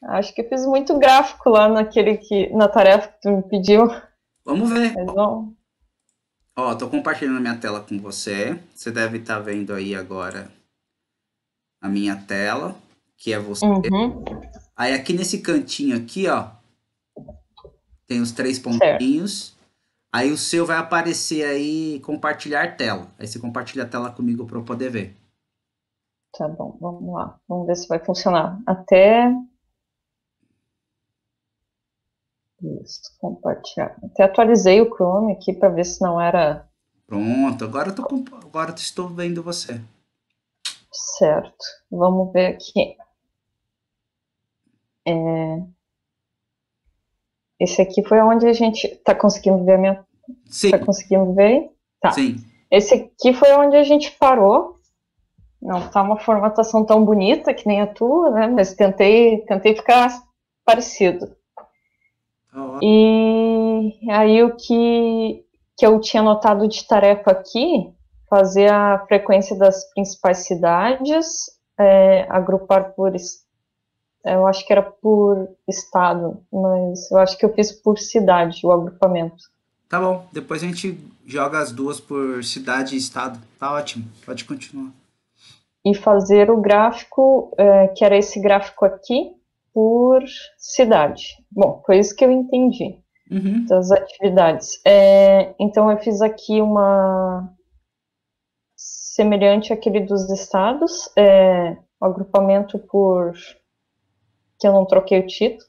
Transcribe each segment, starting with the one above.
Acho que eu fiz muito gráfico lá na tarefa que tu me pediu. Vamos ver. Mas não. Ó, tô compartilhando a minha tela com você. Você deve estar vendo aí agora a minha tela, que é você. Uhum, Aí aqui nesse cantinho aqui, ó, tem os três certo. pontinhos. Aí o seu vai aparecer aí compartilhar tela. Aí você compartilha a tela comigo para eu poder ver. Tá bom, vamos lá. Vamos ver se vai funcionar. Até isso, compartilhar. Até atualizei o Chrome aqui para ver se não era Pronto, agora eu estou vendo você. certo. Vamos ver aqui. É, esse aqui foi onde a gente tá conseguindo ver a minha. Tá Sim, conseguindo ver? Tá. sim. Esse aqui foi onde a gente parou. Não tá uma formatação tão bonita que nem a tua, né? Mas tentei ficar parecido. Tá ótimo. E aí que eu tinha notado de tarefa aqui, fazer a frequência das principais cidades, agrupar eu acho que era por estado, mas eu acho que eu fiz por cidade o agrupamento. Tá bom, depois a gente joga as duas por cidade e estado. Tá ótimo, pode continuar. E fazer o gráfico, que era esse gráfico aqui, por cidade. Bom, foi isso que eu entendi Uhum. das atividades. Então eu fiz aqui uma semelhante àquele dos estados, o agrupamento por que eu não troquei o título,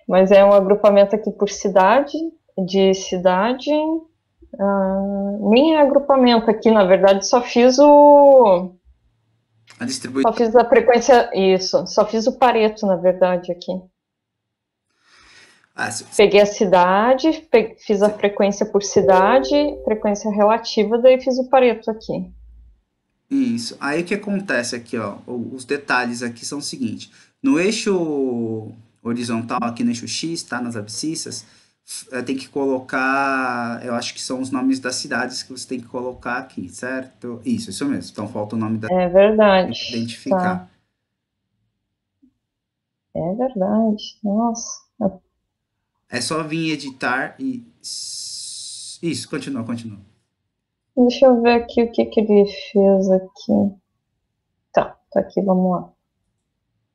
mas é um agrupamento aqui por cidade, de cidade. Nem é agrupamento aqui, na verdade, A distribuição. só fiz a frequência, isso, só fiz o Pareto, na verdade, aqui. Ah, Peguei a cidade, fiz a frequência por cidade, frequência relativa, daí fiz o Pareto aqui. isso. Aí o que acontece aqui, ó? Os detalhes aqui são o seguinte: no eixo horizontal, aqui no eixo X, tá? Nas abscissas, tem que colocar. Eu acho que são os nomes das cidades que você tem que colocar aqui, certo? Isso mesmo. Então falta o nome da É verdade, identificar. tá. É verdade. Nossa. É só vir editar e. Isso, continua, continua. Deixa eu ver aqui o que que ele fez aqui. Tá aqui, vamos lá.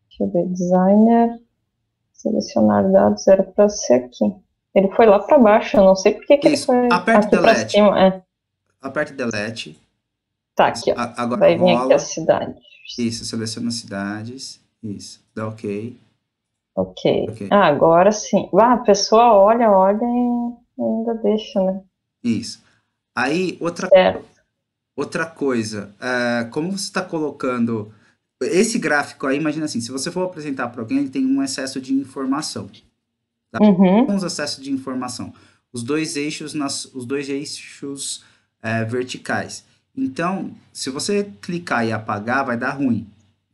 Deixa eu ver. Designer, selecionar dados, era para ser aqui. Ele foi lá para baixo, eu não sei por que que ele Isso, foi aperte aqui para Delete. cima. Aperte Delete. Tá aqui, ó. Agora Vai vir aqui a rola. cidade. Isso, seleciona cidades. Isso, dá ok. Ok. Ok. Agora sim. A pessoa olha e ainda deixa, né? Isso. Aí, Certo. outra coisa, como você está colocando. Esse gráfico aí, imagina assim, se você for apresentar para alguém, ele tem um excesso de informação. Com Uhum. os excessos de informação. Os dois eixos verticais. Então, se você clicar e apagar, vai dar ruim.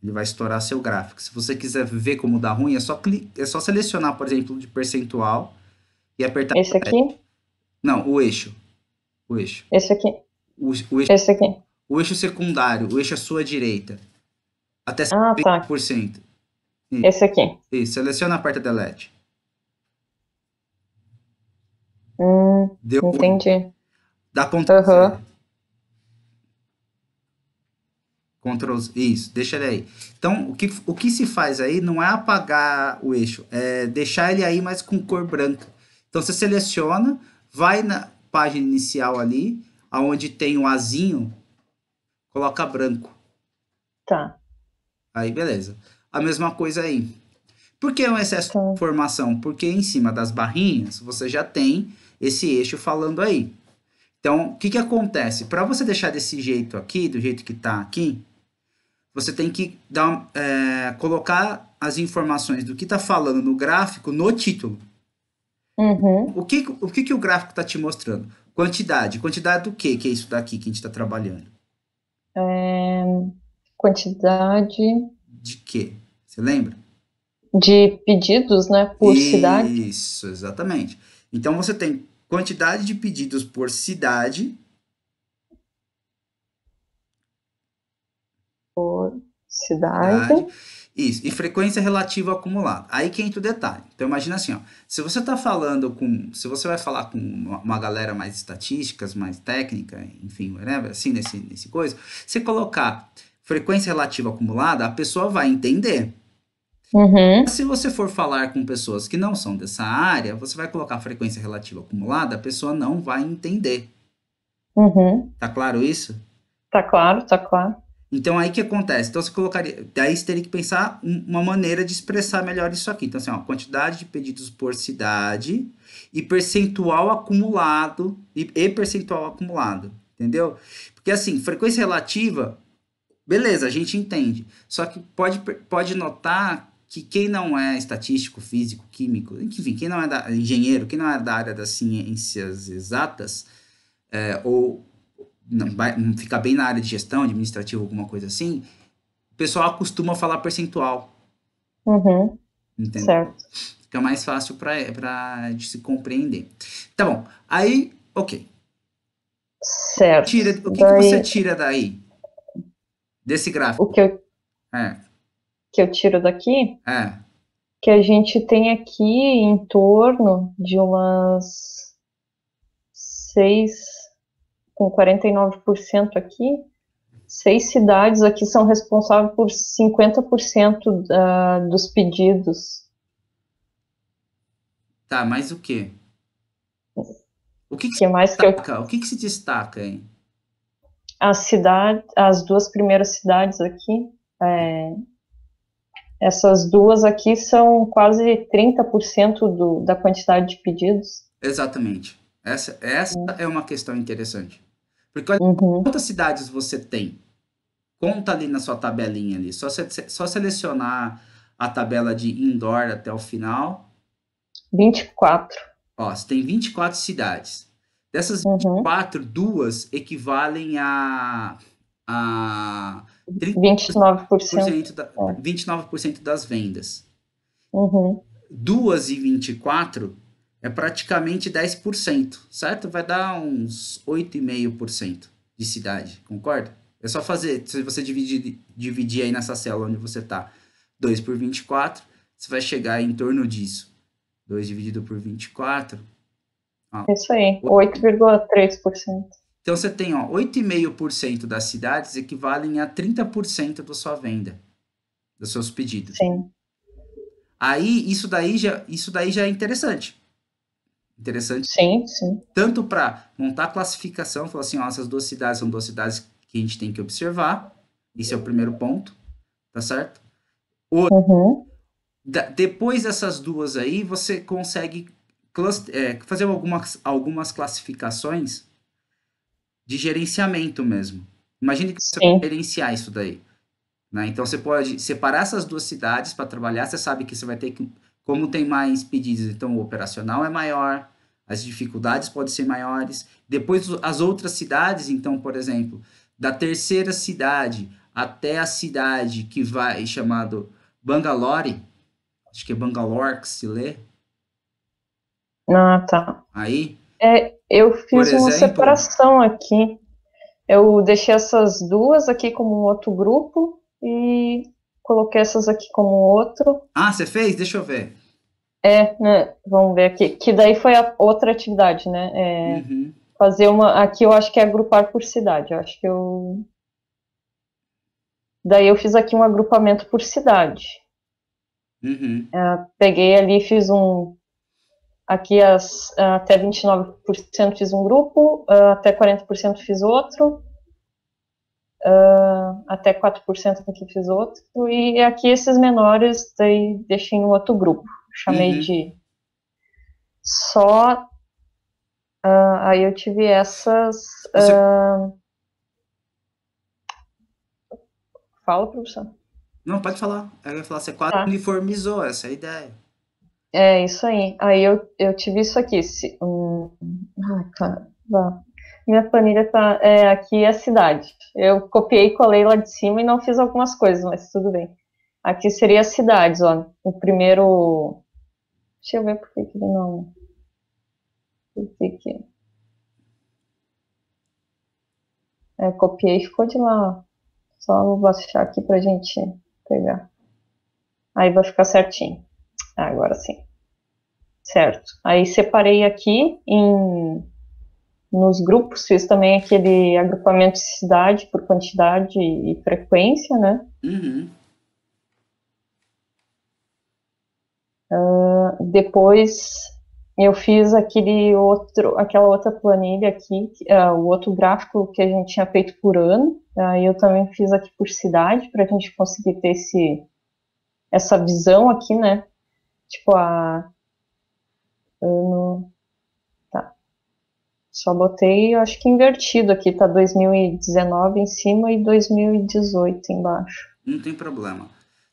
Ele vai estourar seu gráfico. Se você quiser ver como dá ruim, é só selecionar, por exemplo, de percentual e apertar. Esse aqui, Não, o eixo. O eixo. esse aqui, O eixo, esse aqui. o eixo secundário, o eixo à sua direita. Até Ah, tá. 50%. Esse aqui. Isso. Seleciona, aperta Delete. Deu ruim. Entendi. Dá Ctrl Z. Aham. Ctrl Z. Isso, deixa ele aí. Então, o que se faz aí não é apagar o eixo, é deixar ele aí, mas com cor branca. Então, você seleciona, vai na página inicial ali, aonde tem o azinho, coloca branco. Tá. Aí, beleza. A mesma coisa aí. Por que é um excesso de Tá. informação? Porque em cima das barrinhas, você já tem esse eixo falando aí. Então, o que que acontece? Para você deixar desse jeito aqui, do jeito que está aqui, você tem que colocar as informações do que está falando no gráfico no título. Uhum. O que o gráfico está te mostrando? Quantidade. Quantidade do quê? Que é isso daqui que a gente está trabalhando? É, quantidade De quê? Você lembra? de pedidos, né, por cidade. Isso, exatamente. Então você tem quantidade de pedidos por cidade, Por cidade. cidade Isso, e frequência relativa acumulada. Aí que entra o detalhe. Então imagina assim, ó, se você está falando com, se você vai falar com uma galera mais estatísticas, mais técnica, enfim, whatever, assim, nesse coisa, você colocar frequência relativa acumulada, a pessoa vai entender. Uhum, Se você for falar com pessoas que não são dessa área, você vai colocar frequência relativa acumulada, a pessoa não vai entender. uhum. Tá claro isso? Tá claro, tá claro. Então aí que acontece? Então você colocaria, daí você teria que pensar uma maneira de expressar melhor isso aqui. Então assim, ó, quantidade de pedidos por cidade e percentual acumulado e percentual acumulado, entendeu? Porque assim, frequência relativa, beleza, a gente entende. Só que pode notar que quem não é estatístico, físico, químico, enfim, quem não é engenheiro, quem não é da área das ciências exatas, ou não, não fica bem na área de gestão, administrativa, alguma coisa assim, o pessoal costuma falar percentual, Uhum, entendeu? certo. Fica mais fácil para de se compreender. Tá bom. Aí, ok. Certo. O que você Daí, tira daí desse o gráfico? É, que eu tiro daqui, é, que a gente tem aqui em torno de umas 6, com 49% aqui, 6 cidades aqui são responsáveis por 50% dos pedidos. tá, mas o quê? O que Que se mais que eu, destaca? O que se destaca, hein? as duas primeiras cidades aqui, essas duas aqui são quase 30% da quantidade de pedidos. Exatamente. Essa é uma questão interessante. Porque olha Uhum. quantas cidades você tem. Conta ali na sua tabelinha ali. Só selecionar a tabela de indoor até o final. 24. Ó, você tem 24 cidades. Dessas vinte e Uhum. quatro, duas equivalem a 29%. 30% da, É. 29% das vendas. Uhum. Duas e 24 é praticamente 10%, certo? Vai dar uns 8,5% de cidade, concorda? É só fazer, se você dividir aí nessa célula onde você está, 2 por 24, você vai chegar em torno disso. 2 dividido por 24, ó. Isso aí, 8,3%. Então você tem, ó, 8,5% das cidades equivalem a 30% da sua venda, dos seus pedidos. Sim, Aí isso daí já é interessante. Interessante sim, sim. tanto para montar a classificação, falar assim, ó, essas duas cidades são duas cidades que a gente tem que observar. Esse é o primeiro ponto, tá certo? Uhum. Depois dessas duas aí, você consegue fazer algumas classificações de gerenciamento mesmo. Imagine que você vai Sim, gerenciar isso daí. Né? Então você pode separar essas duas cidades para trabalhar. Você sabe que você vai ter que, como tem mais pedidos, então o operacional é maior, as dificuldades podem ser maiores. Depois as outras cidades, então, por exemplo, da terceira cidade até a cidade que vai chamado Bangalore, acho que é Bangalore que se lê, ah, tá. aí, Eu por fiz uma exemplo, separação aqui. Eu deixei essas duas aqui como um outro grupo e coloquei essas aqui como outro. ah, você fez? Deixa eu ver. Né, vamos ver aqui. Que daí foi a outra atividade, né? Uhum, Fazer uma. Aqui eu acho que é agrupar por cidade. Eu acho que eu. Daí eu fiz aqui um agrupamento por cidade. uhum, Peguei ali e fiz um. Aqui até 29% fiz um grupo, até 40% fiz outro, até 4% aqui fiz outro, e aqui esses menores daí deixei em um outro grupo. Chamei uhum. de só. Aí eu tive essas. Você, Fala, professor. não, pode falar. Eu ia falar, você quase Tá. uniformizou, essa é a ideia. É isso aí. Aí eu tive isso aqui. Ai, cara. Minha planilha tá. Aqui é a cidade. Eu copiei e colei lá de cima e não fiz algumas coisas, mas tudo bem. Aqui seria as cidades, ó. O primeiro. Deixa eu ver por que ele não. Por que que- Copiei e ficou de lá. Ó. Só vou baixar aqui pra gente pegar. Aí vai ficar certinho. Agora sim. Certo. Aí separei aqui nos grupos, fiz também aquele agrupamento de cidade por quantidade e frequência, né? Uhum. Depois eu fiz aquela outra planilha aqui, o outro gráfico que a gente tinha feito por ano. Aí eu também fiz aqui por cidade, para a gente conseguir ter essa visão aqui, né? Tipo, ano. Tá. Só botei, eu acho que invertido aqui, tá 2019 em cima e 2018 embaixo. Não tem problema.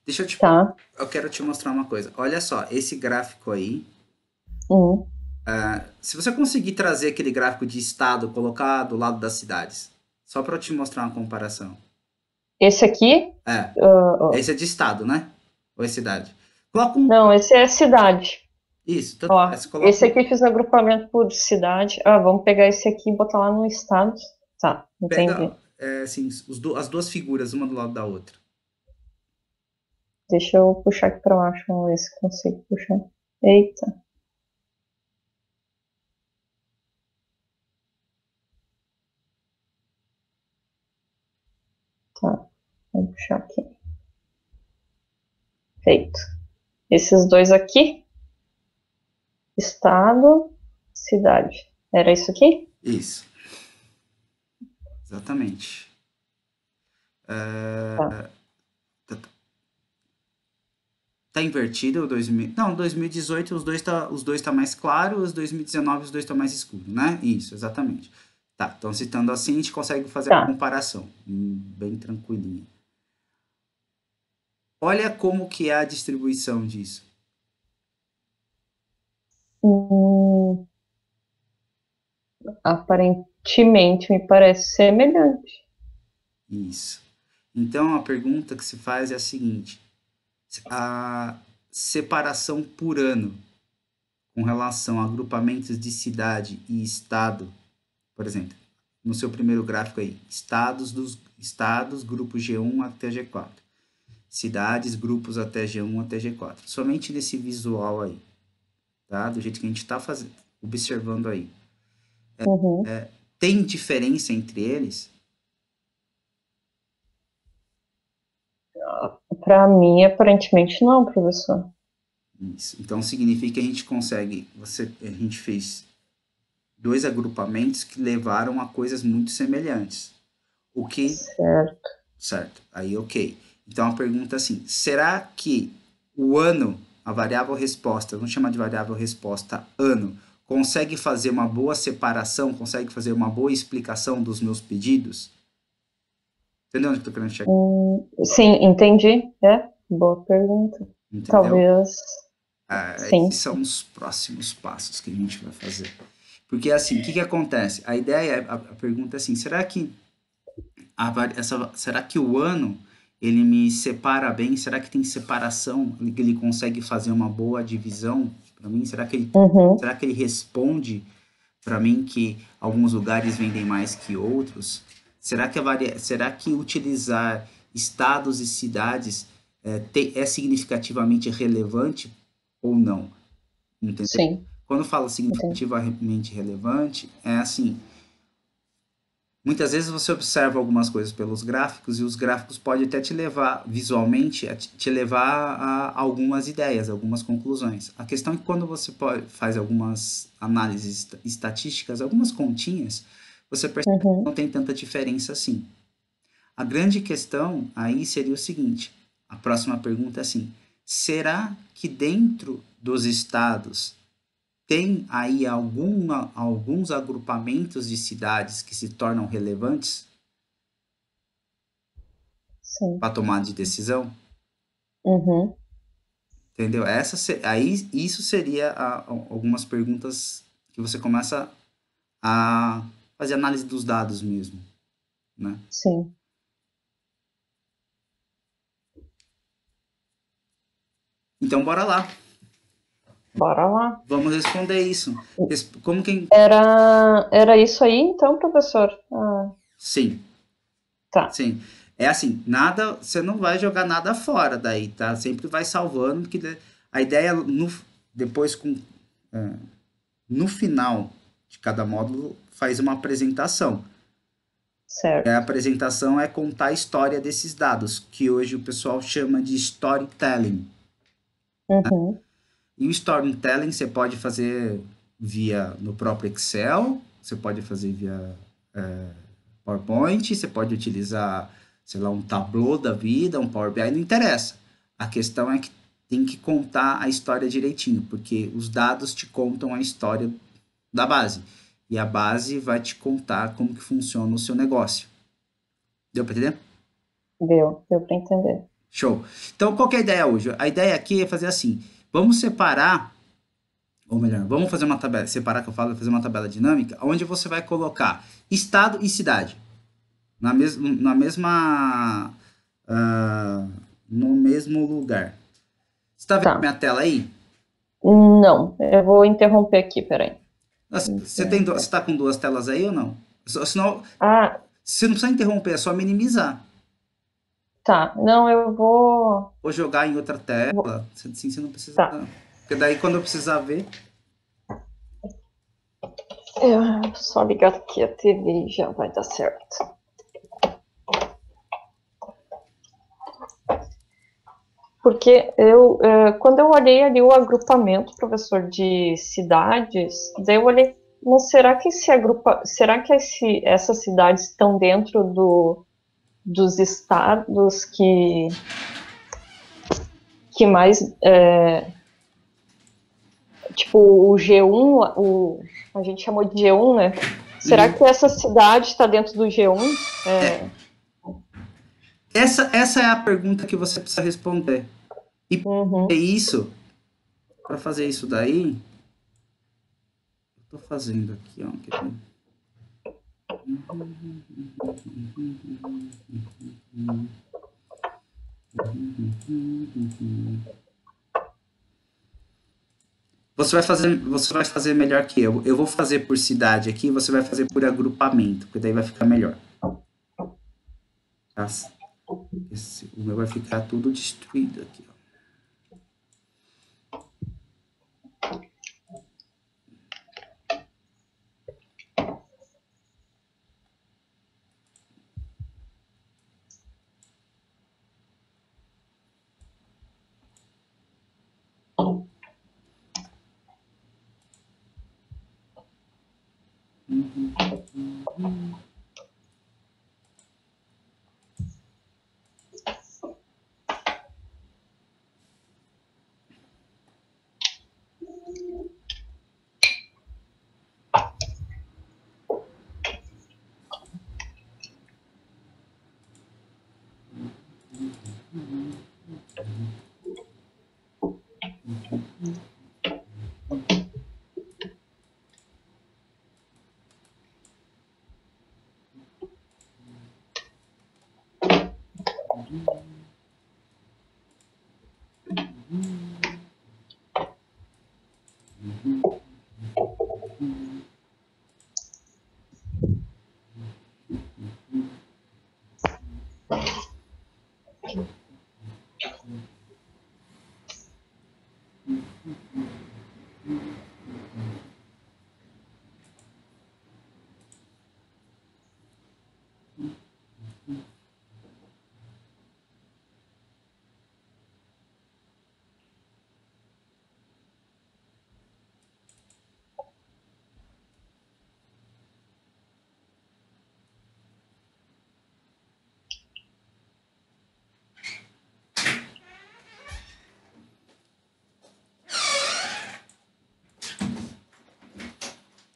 Deixa eu te. Tá. Eu quero te mostrar uma coisa. Olha só, esse gráfico aí. Hum. Se você conseguir trazer aquele gráfico de estado, colocar do lado das cidades, só para eu te mostrar uma comparação. Esse aqui? É, Uh, esse é de estado, né? Ou é cidade? Coloca um. não, esse é cidade. Isso, tanto Ó, faz. Coloca esse um. aqui fiz agrupamento por cidade. Vamos pegar esse aqui e botar lá no estado. Tá, entendi. Pega assim, as duas figuras, uma do lado da outra. Deixa eu puxar aqui pra baixo, vamos ver se consigo puxar. Eita. Tá, vou puxar aqui. Feito. Esses dois aqui, estado, cidade. Era isso aqui? Isso, exatamente. Tá. Tá, tá invertido o 2000. Não, 2018 os dois tá mais claro, os 2019 os dois tá mais escuro, né? Isso, exatamente. Tá, então citando assim, a gente consegue fazer a Tá. comparação, bem tranquilinho. Olha como que é a distribuição disso. Hum, aparentemente me parece semelhante. Isso. Então a pergunta que se faz é a seguinte: a separação por ano com relação a agrupamentos de cidade e estado, por exemplo, no seu primeiro gráfico aí, estados, grupo G1 até G4. Cidades, grupos até G1 até G4. Somente nesse visual aí, tá? Do jeito que a gente está observando aí. Uhum. Tem diferença entre eles? Para mim, aparentemente não, professor. Isso. Então significa que a gente consegue, a gente fez dois agrupamentos que levaram a coisas muito semelhantes. O que, Certo. certo? Aí, ok. Então a pergunta é assim: será que o ano, a variável resposta, vamos chamar de variável resposta ano, consegue fazer uma boa separação, consegue fazer uma boa explicação dos meus pedidos? Entendeu onde eu estou querendo chegar? Sim, entendi. Boa pergunta. Entendeu? Talvez. Esses Sim. são os próximos passos que a gente vai fazer. Porque assim, o que acontece? A ideia, a pergunta é assim: será que o ano ele me separa bem? Será que tem separação? Ele consegue fazer uma boa divisão para mim? Uhum. Será que ele responde para mim que alguns lugares vendem mais que outros? Será que utilizar estados e cidades é significativamente relevante ou não? Entendeu? Sim, Quando fala entendi. significativamente relevante, é assim, muitas vezes você observa algumas coisas pelos gráficos e os gráficos podem até te levar, visualmente, te levar a algumas ideias, algumas conclusões. A questão é que quando você faz algumas análises estatísticas, algumas continhas, você percebe que Uhum. não tem tanta diferença assim. A grande questão aí seria o seguinte: a próxima pergunta é assim: será que dentro dos estados tem aí alguns agrupamentos de cidades que se tornam relevantes Sim. para tomar de decisão? Uhum. Entendeu? Aí isso seria algumas perguntas que você começa a fazer análise dos dados mesmo, né? Sim. Então bora lá, Bora lá. vamos responder isso. Como quem? Era isso aí, então, professor? Sim, Tá. sim. É assim, nada, você não vai jogar nada fora daí, tá? Sempre vai salvando, a ideia depois no final de cada módulo faz uma apresentação. E a certo. apresentação é contar a história desses dados, que hoje o pessoal chama de storytelling. Uhum, E o storytelling você pode fazer via no próprio Excel, você pode fazer via PowerPoint, você pode utilizar, sei lá, um Tableau da vida, um Power BI, não interessa. A questão é que tem que contar a história direitinho, porque os dados te contam a história da base. E a base vai te contar como que funciona o seu negócio. Deu para entender? deu para entender. Show. Então, qual que é a ideia hoje? A ideia aqui é fazer assim: vamos separar, ou melhor, vamos fazer uma tabela, separar que eu falo, fazer uma tabela dinâmica, onde você vai colocar estado e cidade na mesma, ah, no mesmo lugar. Você está vendo Tá. minha tela aí? Não, eu vou interromper aqui, peraí. Você Interromper. está com duas telas aí ou não? Senão, Ah, você não precisa interromper, é só minimizar. tá. Não, eu vou. Ou jogar em outra vou- tela, assim você não precisa. Tá. Porque daí quando eu precisar ver. Só ligar aqui a TV e já vai dar certo. Porque quando eu olhei ali o agrupamento, professor, de cidades, daí eu olhei, mas será que essas cidades estão dentro dos estados que mais, tipo, o G1, a gente chamou de G1, né? Será Uhum. que essa cidade está dentro do G1? Essa é a pergunta que você precisa responder. E é Uhum. isso, para fazer isso daí, eu tô fazendo aqui, ó. Quer ver? Você vai fazer melhor que eu. Eu vou fazer por cidade aqui, você vai fazer por agrupamento, porque daí vai ficar melhor. Tá? O meu vai ficar tudo destruído aqui, ó.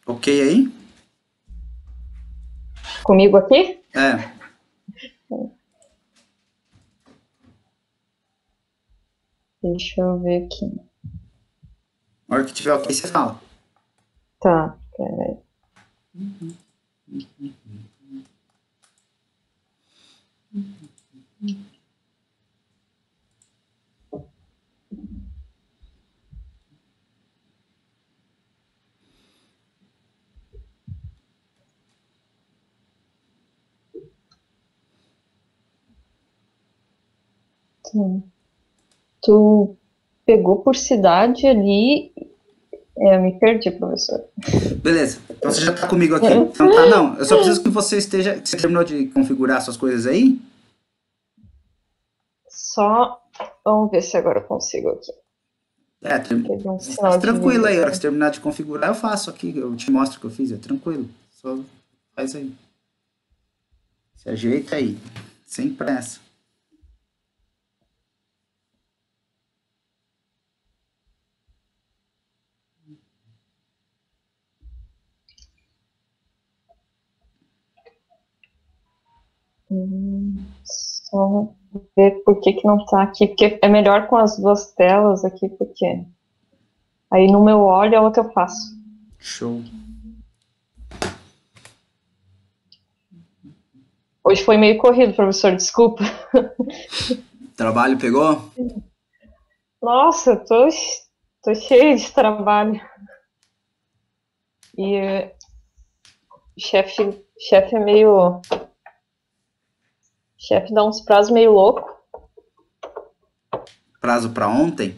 Ok aí? Comigo aqui? É. Deixa eu ver aqui. Na hora que tiver ok, você fala. Tá, peraí. Tu pegou por cidade ali. Eu me perdi, professor. Beleza. Então você já está comigo aqui. Então tá, não. Eu só preciso que você esteja. Você terminou de configurar suas coisas aí? Só. Vamos ver se agora eu consigo aqui. É, Teve um faz sinal de tranquilo aí. A hora que você vida. terminar de configurar, eu faço aqui. Eu te mostro o que eu fiz. É tranquilo. Só faz aí. Se ajeita aí. Sem pressa. Só ver por que que não tá aqui. Porque é melhor com as duas telas aqui, porque aí no meu olho a outra eu faço. Show. Hoje foi meio corrido, professor, desculpa. Trabalho pegou? Nossa, tô cheia de trabalho. E chefe é meio. Chefe dá uns prazos meio louco. Prazo para ontem?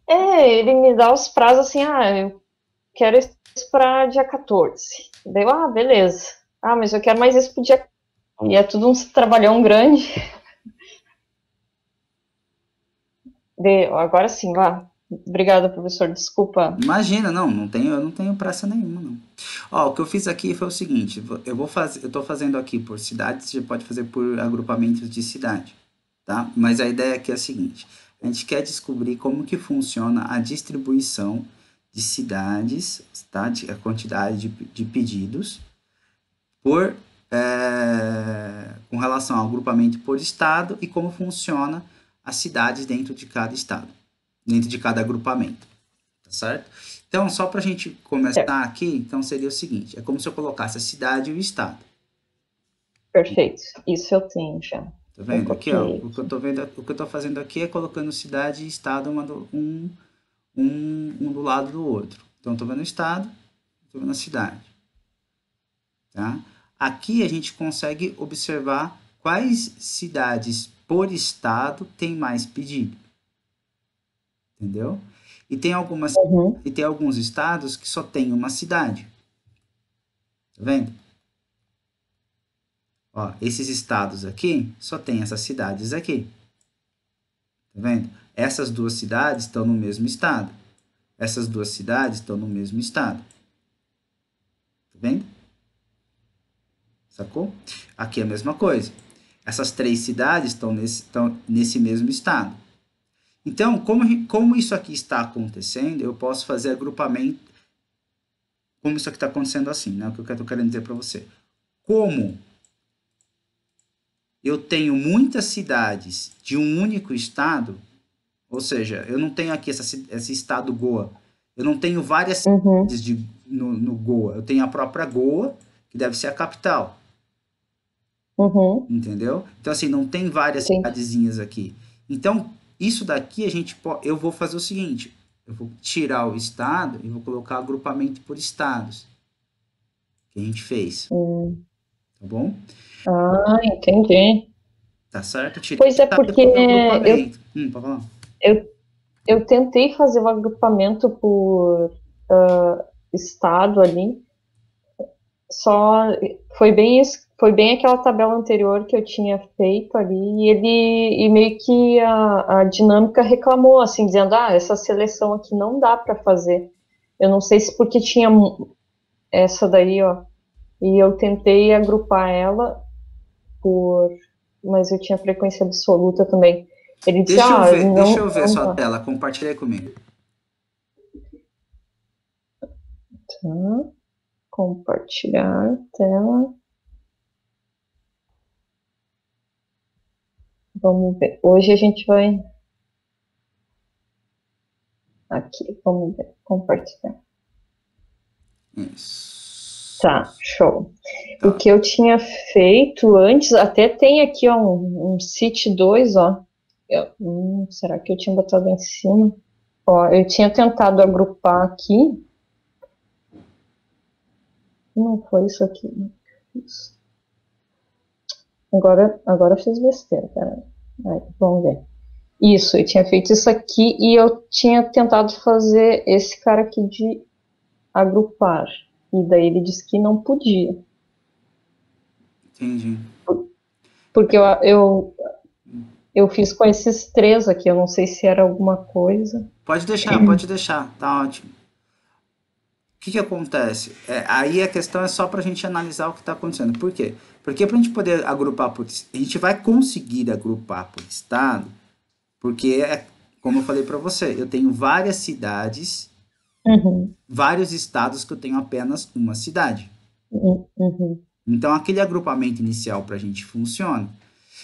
É, ele me dá os prazos assim, eu quero isso pra dia 14. Daí eu, beleza. Mas eu quero mais isso pro dia. E é tudo um trabalhão grande. Agora sim, vá. Obrigada, professor. Desculpa. Imagina, eu não tenho pressa nenhuma, não. Ó, o que eu fiz aqui foi o seguinte, eu tô fazendo aqui por cidades, você pode fazer por agrupamentos de cidade, tá? Mas a ideia aqui é a seguinte, a gente quer descobrir como que funciona a distribuição de cidades, tá? A quantidade de pedidos por, com relação ao agrupamento por estado e como funciona as cidades dentro de cada estado, dentro de cada agrupamento. Tá certo? Então, só para a gente Certo. começar aqui, então seria o seguinte: é como se eu colocasse a cidade e o estado. Perfeito. Isso eu tenho já. Tá Eu vendo? Aqui, ó, copiei o que eu aqui. tô vendo, o que eu tô fazendo aqui é colocando cidade e estado um do lado do outro. Então, tô vendo o estado, tô vendo a cidade, tá? Aqui a gente consegue observar quais cidades por estado tem mais pedido, entendeu? E tem algumas Uhum. e tem alguns estados que só tem uma cidade, tá vendo? Ó, esses estados aqui só tem essas cidades aqui. Tá vendo? Essas duas cidades estão no mesmo estado. Essas duas cidades estão no mesmo estado. Tá vendo? Sacou? Aqui é a mesma coisa. Essas três cidades estão nesse mesmo estado. Então, como isso aqui está acontecendo, eu posso fazer agrupamento. Como isso aqui está acontecendo assim, né? O que eu estou querendo dizer para você. Como eu tenho muitas cidades de um único estado, ou seja, eu não tenho aqui esse estado Goa. Eu não tenho várias Uhum. cidades no Goa. Eu tenho a própria Goa, que deve ser a capital. Uhum. Entendeu? Então, assim, não tem várias Entendi. cidadezinhas aqui. Então, isso daqui eu vou fazer o seguinte: eu vou tirar o estado e vou colocar agrupamento por estados, que a gente fez. Hum. Tá bom? Entendi. Tá certo? Eu tirei o Pois é, estado e porque coloquei o eu, agrupamento. Pode falar. eu, eu tentei fazer o agrupamento por estado ali, só foi bem aquela tabela anterior que eu tinha feito ali, e meio que a dinâmica reclamou, assim, dizendo, essa seleção aqui não dá para fazer. Eu não sei se porque tinha essa daí, ó, e eu tentei agrupar ela por, mas eu tinha frequência absoluta também. Ele disse, Deixa não, eu ver não sua dá. tela. Compartilha aí comigo. Tá, compartilhar tela. Vamos ver. Hoje a gente vai aqui, vamos ver, compartilhar. Isso. Tá, show. O Tá. que eu tinha feito antes, até tem aqui ó, um City 2, ó. Será que eu tinha botado em cima? Ó, eu tinha tentado agrupar aqui. Não foi isso aqui. Isso. Agora eu fiz besteira, peraí. Vamos ver. Isso, eu tinha feito isso aqui e eu tinha tentado fazer esse cara aqui de agrupar. E daí ele disse que não podia. Entendi. Porque eu fiz com esses três aqui, eu não sei se era alguma coisa. Pode deixar, tá ótimo. O que que acontece? Aí a questão é só para a gente analisar o que está acontecendo. Por quê? Porque para a gente poder agrupar por... A gente vai conseguir agrupar por estado, porque, como eu falei para você, eu tenho várias cidades, Uhum, vários estados que eu tenho apenas uma cidade. uhum. Então, aquele agrupamento inicial para a gente funciona.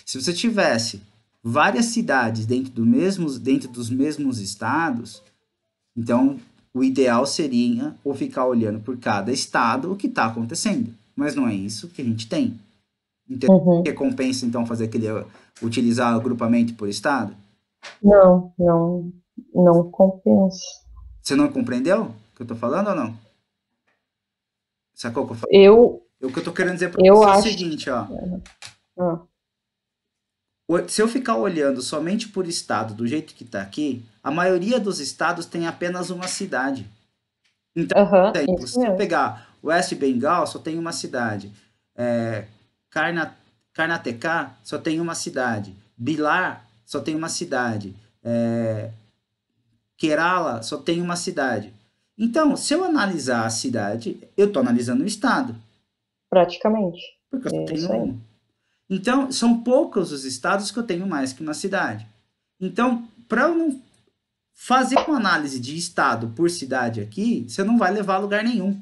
Se você tivesse várias cidades dentro dos mesmos estados, então o ideal seria ou ficar olhando por cada estado o que está acontecendo. Mas não é isso que a gente tem. Então, que Uhum. compensa então fazer utilizar o agrupamento por estado? Não, não, não compensa. Você não compreendeu o que eu estou falando ou não? Sacou o que eu falo? Eu, O que eu estou querendo dizer para eu você é o acho. seguinte, ó. Ah, Se eu ficar olhando somente por estado do jeito que está aqui, a maioria dos estados tem apenas uma cidade. Então, por aham, exemplo, isso se eu mesmo. pegar West Bengal, só tem uma cidade. É, Karna, Karnataka só tem uma cidade. Bilar só tem uma cidade. Kerala só tem uma cidade. Então, se eu analisar a cidade, eu estou analisando o estado, Praticamente. porque eu só É tenho isso aí. um. Então, são poucos os estados que eu tenho mais que uma cidade. Então, para eu não fazer uma análise de estado por cidade aqui, você não vai levar a lugar nenhum,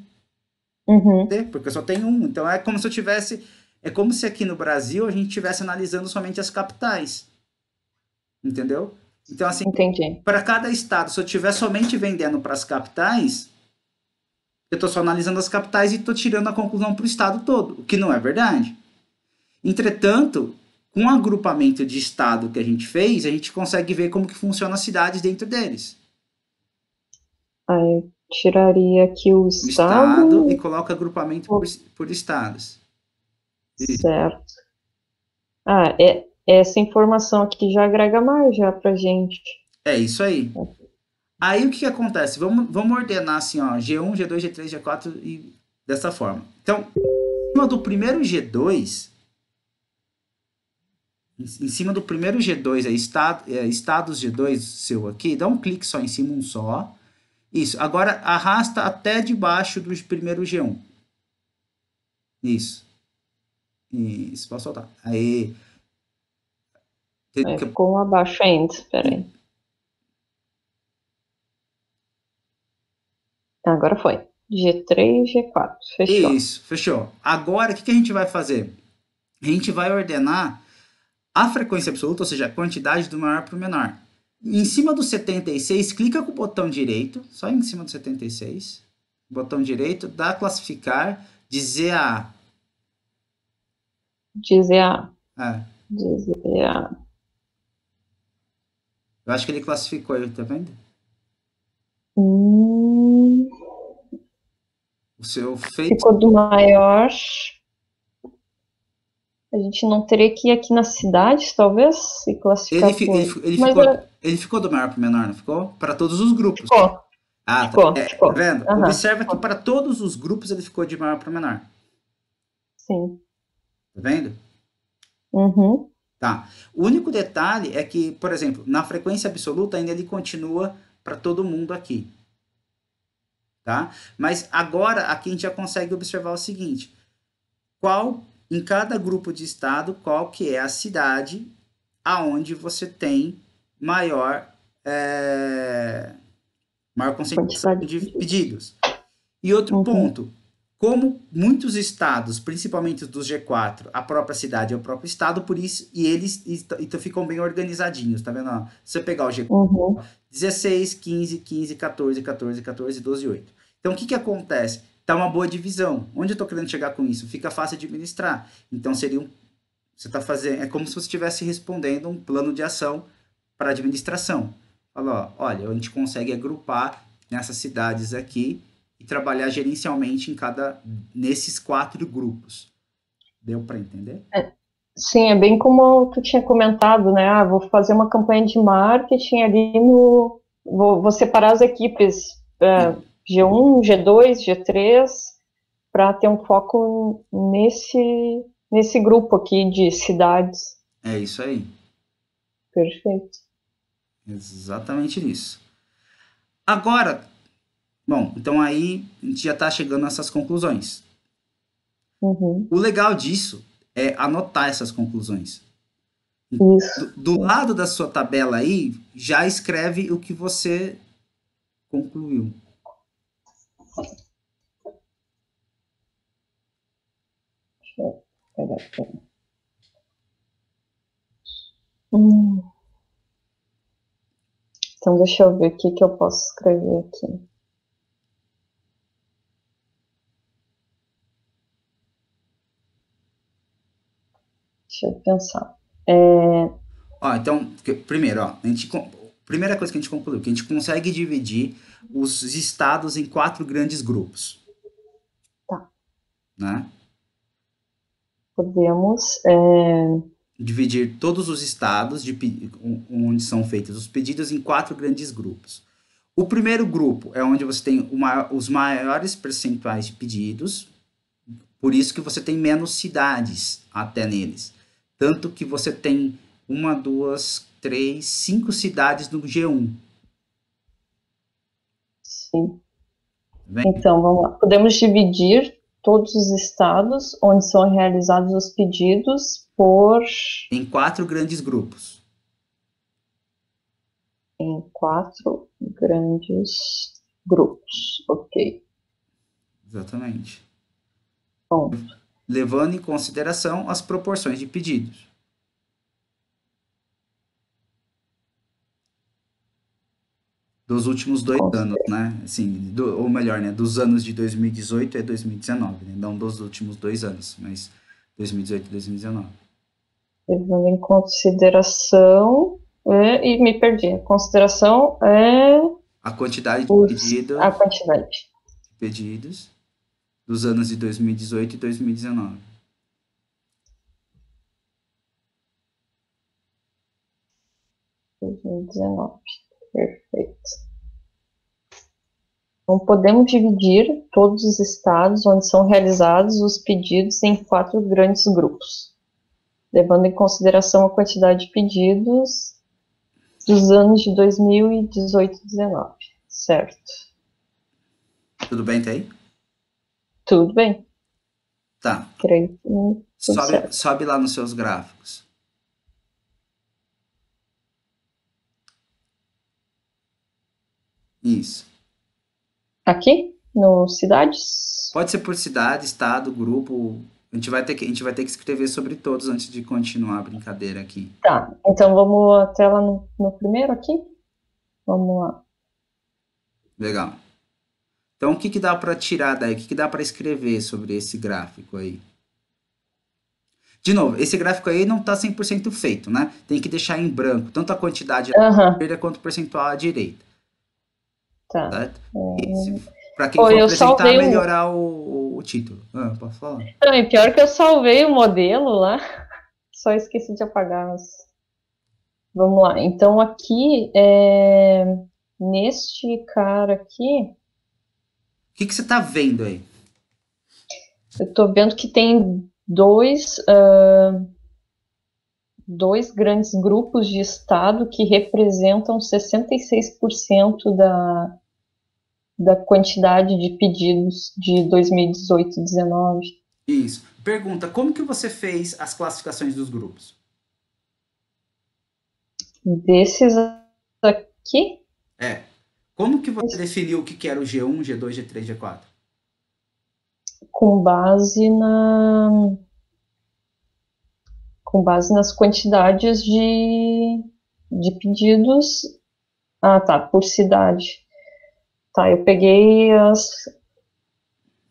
Uhum, né? Porque eu só tenho um. Então é como se eu tivesse, é como se aqui no Brasil a gente estivesse analisando somente as capitais, entendeu? Então assim, entendi. para cada estado, se eu estiver somente vendendo para as capitais, eu estou só analisando as capitais e estou tirando a conclusão para o estado todo, o que não é verdade. Entretanto, com o agrupamento de estado que a gente fez, a gente consegue ver como que funciona as cidades dentro deles. Aí eu tiraria aqui o O estado e estado. coloca agrupamento Oh, por estados. Isso. certo. Ah, essa informação aqui já agrega mais já pra gente. É isso aí. Aí o que, que acontece? Vamos ordenar assim, ó, G1, G2, G3, G4 e dessa forma. Então, em cima do primeiro G2, em cima do primeiro G2, status G2 seu aqui, dá um clique só em cima, um só. Isso. Agora arrasta até debaixo do primeiro G1. Isso. Isso, pode soltar. Aí, Ficou um abaixo ainda. Espera aí. Agora foi. G3, G4. Fechou. isso, fechou. Agora, o que, que a gente vai fazer? A gente vai ordenar a frequência absoluta, ou seja, a quantidade do maior para o menor. Em cima do 76, clica com o botão direito, só em cima do 76, botão direito, dá classificar, dizer a. Dizer A. É, Dizer A. eu acho que ele classificou aí, tá vendo? Hum, O seu feito. ficou do maior. A gente não teria que ir aqui nas cidades, talvez, e Ele, classificar fi- ele, por. fi- ele, Mas ficou, ele ficou do maior para o menor, não ficou? Para todos os grupos. ficou, Ah, tá, ficou, tá ficou. vendo? Aham, Observa que ficou. para todos os grupos ele ficou de maior para menor. Sim. Tá vendo? Uhum. Tá. O único detalhe é que, por exemplo, na frequência absoluta ainda ele continua para todo mundo aqui, tá? Mas agora aqui a gente já consegue observar o seguinte: qual em cada grupo de estado, qual que é a cidade aonde você tem maior maior concentração Quantidade de de. pedidos. E outro Uhum. ponto, como muitos estados, principalmente os dos G4, a própria cidade é o próprio estado, por isso, e eles então ficam bem organizadinhos, tá vendo? Se você pegar o Uhum. G4, 16, 15, 15, 14, 14, 14, 12, 8. Então, o que que acontece? Tá uma boa divisão. Onde eu estou querendo chegar com isso? Fica fácil de administrar. Então, você está fazendo, é como se você estivesse respondendo um plano de ação para administração. Fala, ó, olha, a gente consegue agrupar nessas cidades aqui e trabalhar gerencialmente nesses 4 grupos. Deu para entender? Sim, é bem como tu tinha comentado, né? Ah, vou fazer uma campanha de marketing ali no. Vou separar as equipes G1, G2, G3, para ter um foco nesse grupo aqui de cidades. É isso aí. Perfeito. Exatamente isso. Agora, bom, então aí a gente já está chegando nessas conclusões. Uhum. O legal disso é anotar essas conclusões. Isso. Do lado da sua tabela aí, já escreve o que você concluiu. Deixa eu pegar aqui. Hum. Então, deixa eu ver o que eu posso escrever aqui. Deixa eu pensar. Ó, então, primeiro, ó, primeira coisa que a gente concluiu, que a gente consegue dividir os estados em 4 grandes grupos, Tá, né? podemos. Dividir todos os estados onde são feitos os pedidos em 4 grandes grupos. O primeiro grupo é onde você tem os maiores percentuais de pedidos, por isso que você tem menos cidades até neles. Tanto que você tem uma, duas, três, 5 cidades no G1. Sim. Vem? Então, vamos lá. Podemos dividir todos os estados onde são realizados os pedidos Em 4 grandes grupos. em 4 grandes grupos. Ok. Exatamente. Bom, Levando em consideração as proporções de pedidos. Dos últimos 2 anos, né? Assim, ou melhor, né? Dos anos de 2018 e 2019, né? Não dos últimos 2 anos, mas 2018 e 2019. levando em consideração. E me perdi. Consideração é A quantidade a quantidade. de pedidos dos anos de 2018 e 2019. 2019. Perfeito. Então, podemos dividir todos os estados onde são realizados os pedidos em 4 grandes grupos, levando em consideração a quantidade de pedidos dos anos de 2018 e 19. Certo. Tudo bem, tá aí? Tudo bem. Tá. Creio que tudo Sobe, certo. sobe lá nos seus gráficos. Isso. Aqui, no Cidades? Pode ser por cidade, estado, grupo. A gente vai ter que escrever sobre todos antes de continuar a brincadeira aqui. Tá, então vamos até lá no primeiro aqui? Vamos lá. Legal. Então, o que que dá para tirar daí? O que que dá para escrever sobre esse gráfico aí? De novo, esse gráfico aí não está 100% feito, né? Tem que deixar em branco, tanto a quantidade à Aham, esquerda quanto o percentual à direita, tá. certo? E para quem Pô, for eu apresentar, salvei o. melhorar o título. Ah, posso falar? Não, e pior que eu salvei o modelo lá, só esqueci de apagar. Vamos lá. Então, aqui, neste cara aqui, O que que você está vendo aí? eu estou vendo que tem dois grandes grupos de estado que representam 66% da quantidade de pedidos de 2018 e 2019. Isso. Pergunta, como que você fez as classificações dos grupos? Desses aqui, É. Como que você definiu o que que era o G1, G2, G3, G4? com base nas quantidades de pedidos. Ah, tá, por cidade. Tá, eu peguei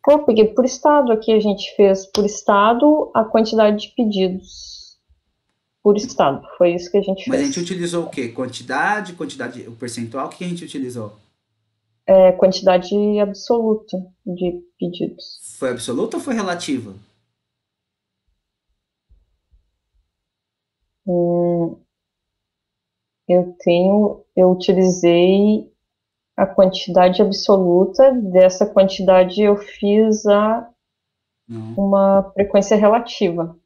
eu peguei por estado aqui, a gente fez por estado a quantidade de pedidos por estado. Foi isso que a gente Mas a gente fez. utilizou o quê? Quantidade, o percentual, o que a gente utilizou? Quantidade absoluta de pedidos. Foi absoluta ou foi relativa? Hum, eu utilizei a quantidade absoluta, dessa quantidade eu fiz Não. uma frequência relativa.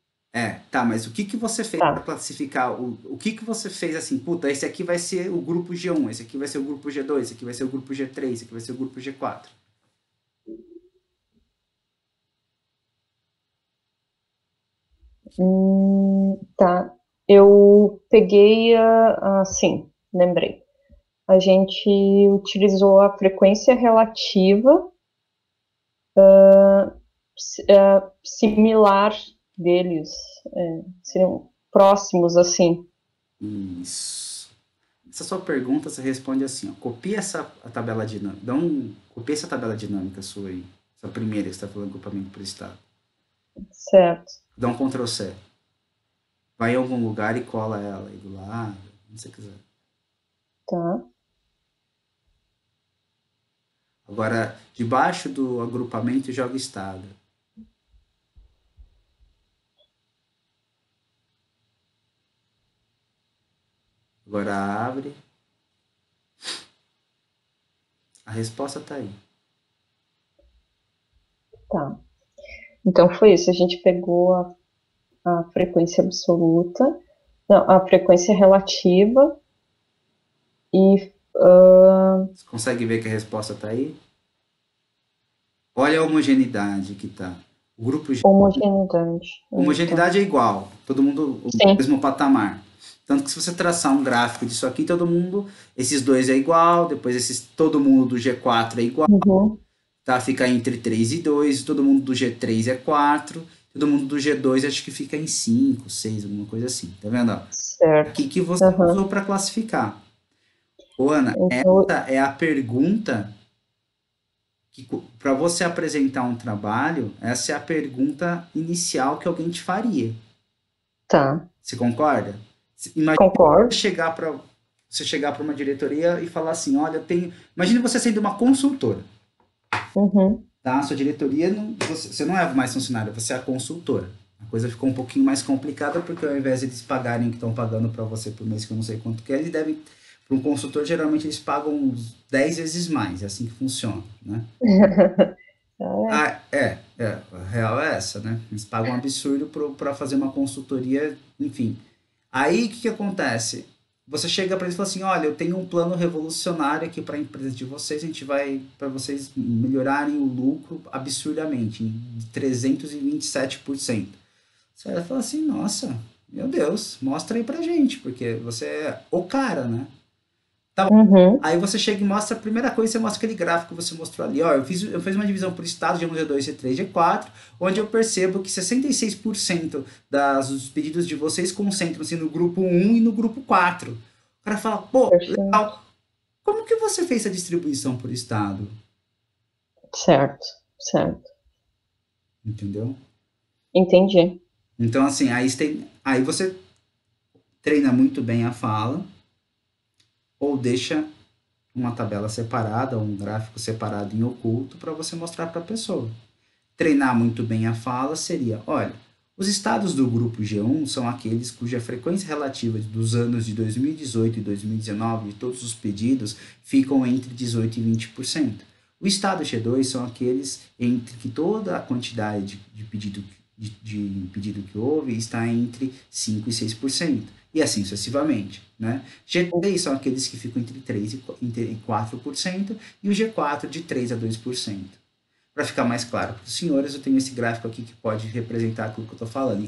Tá, mas o que que você fez para Tá. classificar? O que que você fez assim? Puta, esse aqui vai ser o grupo G1, esse aqui vai ser o grupo G2, esse aqui vai ser o grupo G3, esse aqui vai ser o grupo G4. Tá. Eu peguei sim, lembrei. A gente utilizou a frequência relativa similar deles, seriam próximos assim. Isso. Essa sua pergunta você responde assim, ó, copia essa a tabela dinâmica, copia essa tabela dinâmica sua aí, essa primeira que você está falando agrupamento por estado. Certo. Dá um Ctrl C. Vai em algum lugar e cola ela aí do lado, onde você quiser. Tá. Agora, debaixo do agrupamento, joga estado. Agora abre. A resposta tá aí. Tá. Então foi isso. A gente pegou a frequência absoluta, não, a frequência relativa e Você consegue ver que a resposta tá aí? Olha a homogeneidade que tá. O grupo G. homogeneidade. Tá. Homogeneidade é igual, todo mundo o Sim. mesmo patamar. Tanto que se você traçar um gráfico disso aqui, todo mundo, esses dois é igual, depois todo mundo do G4 é igual, Uhum. tá? Fica entre 3 e 2, todo mundo do G3 é 4, todo mundo do G2 acho que fica em 5, 6, alguma coisa assim, tá vendo? Ó? Certo. Aqui que você Uhum. usou para classificar. Ô, Ana, Então, essa é a pergunta que, para você apresentar um trabalho, essa é a pergunta inicial que alguém te faria. tá. Você concorda? Imagina Concordo. você chegar para uma diretoria e falar assim, olha, eu tenho. Imagine você sendo uma consultora, Uhum. tá? Sua diretoria não, você não é mais funcionário, você é a consultora. A coisa ficou um pouquinho mais complicada porque ao invés de eles pagarem o que estão pagando para você por mês, que eu não sei quanto que é, eles devem para um consultor geralmente eles pagam uns 10 vezes mais, é assim que funciona, né? É. A real é essa, né? Eles pagam um absurdo para fazer uma consultoria, enfim. Aí o que, que acontece? Você chega para eles e fala assim: olha, eu tenho um plano revolucionário aqui para a empresa de vocês, a gente vai para vocês melhorarem o lucro absurdamente, em 327%. Você vai falar assim: nossa, meu Deus, mostra aí pra gente, porque você é o cara, né? Tá. Uhum. Aí você chega e mostra a primeira coisa, você mostra aquele gráfico que você mostrou ali. Ó, eu fiz uma divisão por estado de 1, G2, G3, G4, onde eu percebo que 66% dos pedidos de vocês concentram-se no grupo 1 e no grupo 4. O cara fala, pô, Perfeito. legal. Como que você fez a distribuição por estado? Certo. Certo. Entendeu? Entendi. Então, assim, aí você treina muito bem a fala, ou deixa uma tabela separada, um gráfico separado em oculto para você mostrar para a pessoa. Treinar muito bem a fala seria, olha, os estados do grupo G1 são aqueles cuja frequência relativa dos anos de 2018 e 2019 de todos os pedidos ficam entre 18% e 20%. O estado G2 são aqueles entre que toda a quantidade de pedido que houve está entre 5% e 6%. E assim sucessivamente. Né? G3 são aqueles que ficam entre 3% e 4%, e o G4 de 3% a 2%. Para ficar mais claro para os senhores, eu tenho esse gráfico aqui que pode representar aquilo que eu estou falando.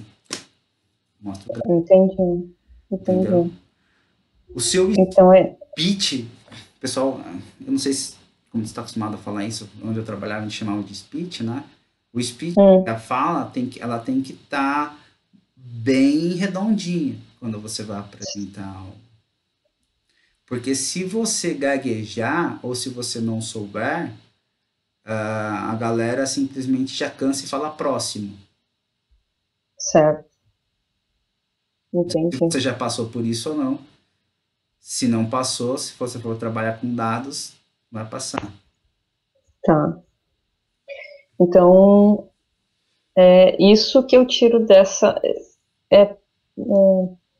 Mostra o gráfico, Entendi. entendeu? Entendi. O seu Então é. speech, pessoal, eu não sei se, como você está acostumado a falar isso, onde eu trabalhava a gente chamava de speech, né? O speech, Hum, a fala, ela tem que estar bem redondinha quando você vai apresentar algo. Porque se você gaguejar ou se você não souber, a galera simplesmente já cansa e fala próximo. certo. Se Entendi. você já passou por isso ou não. Se não passou, se você for trabalhar com dados, vai passar. Tá. Então, isso que eu tiro dessa. É,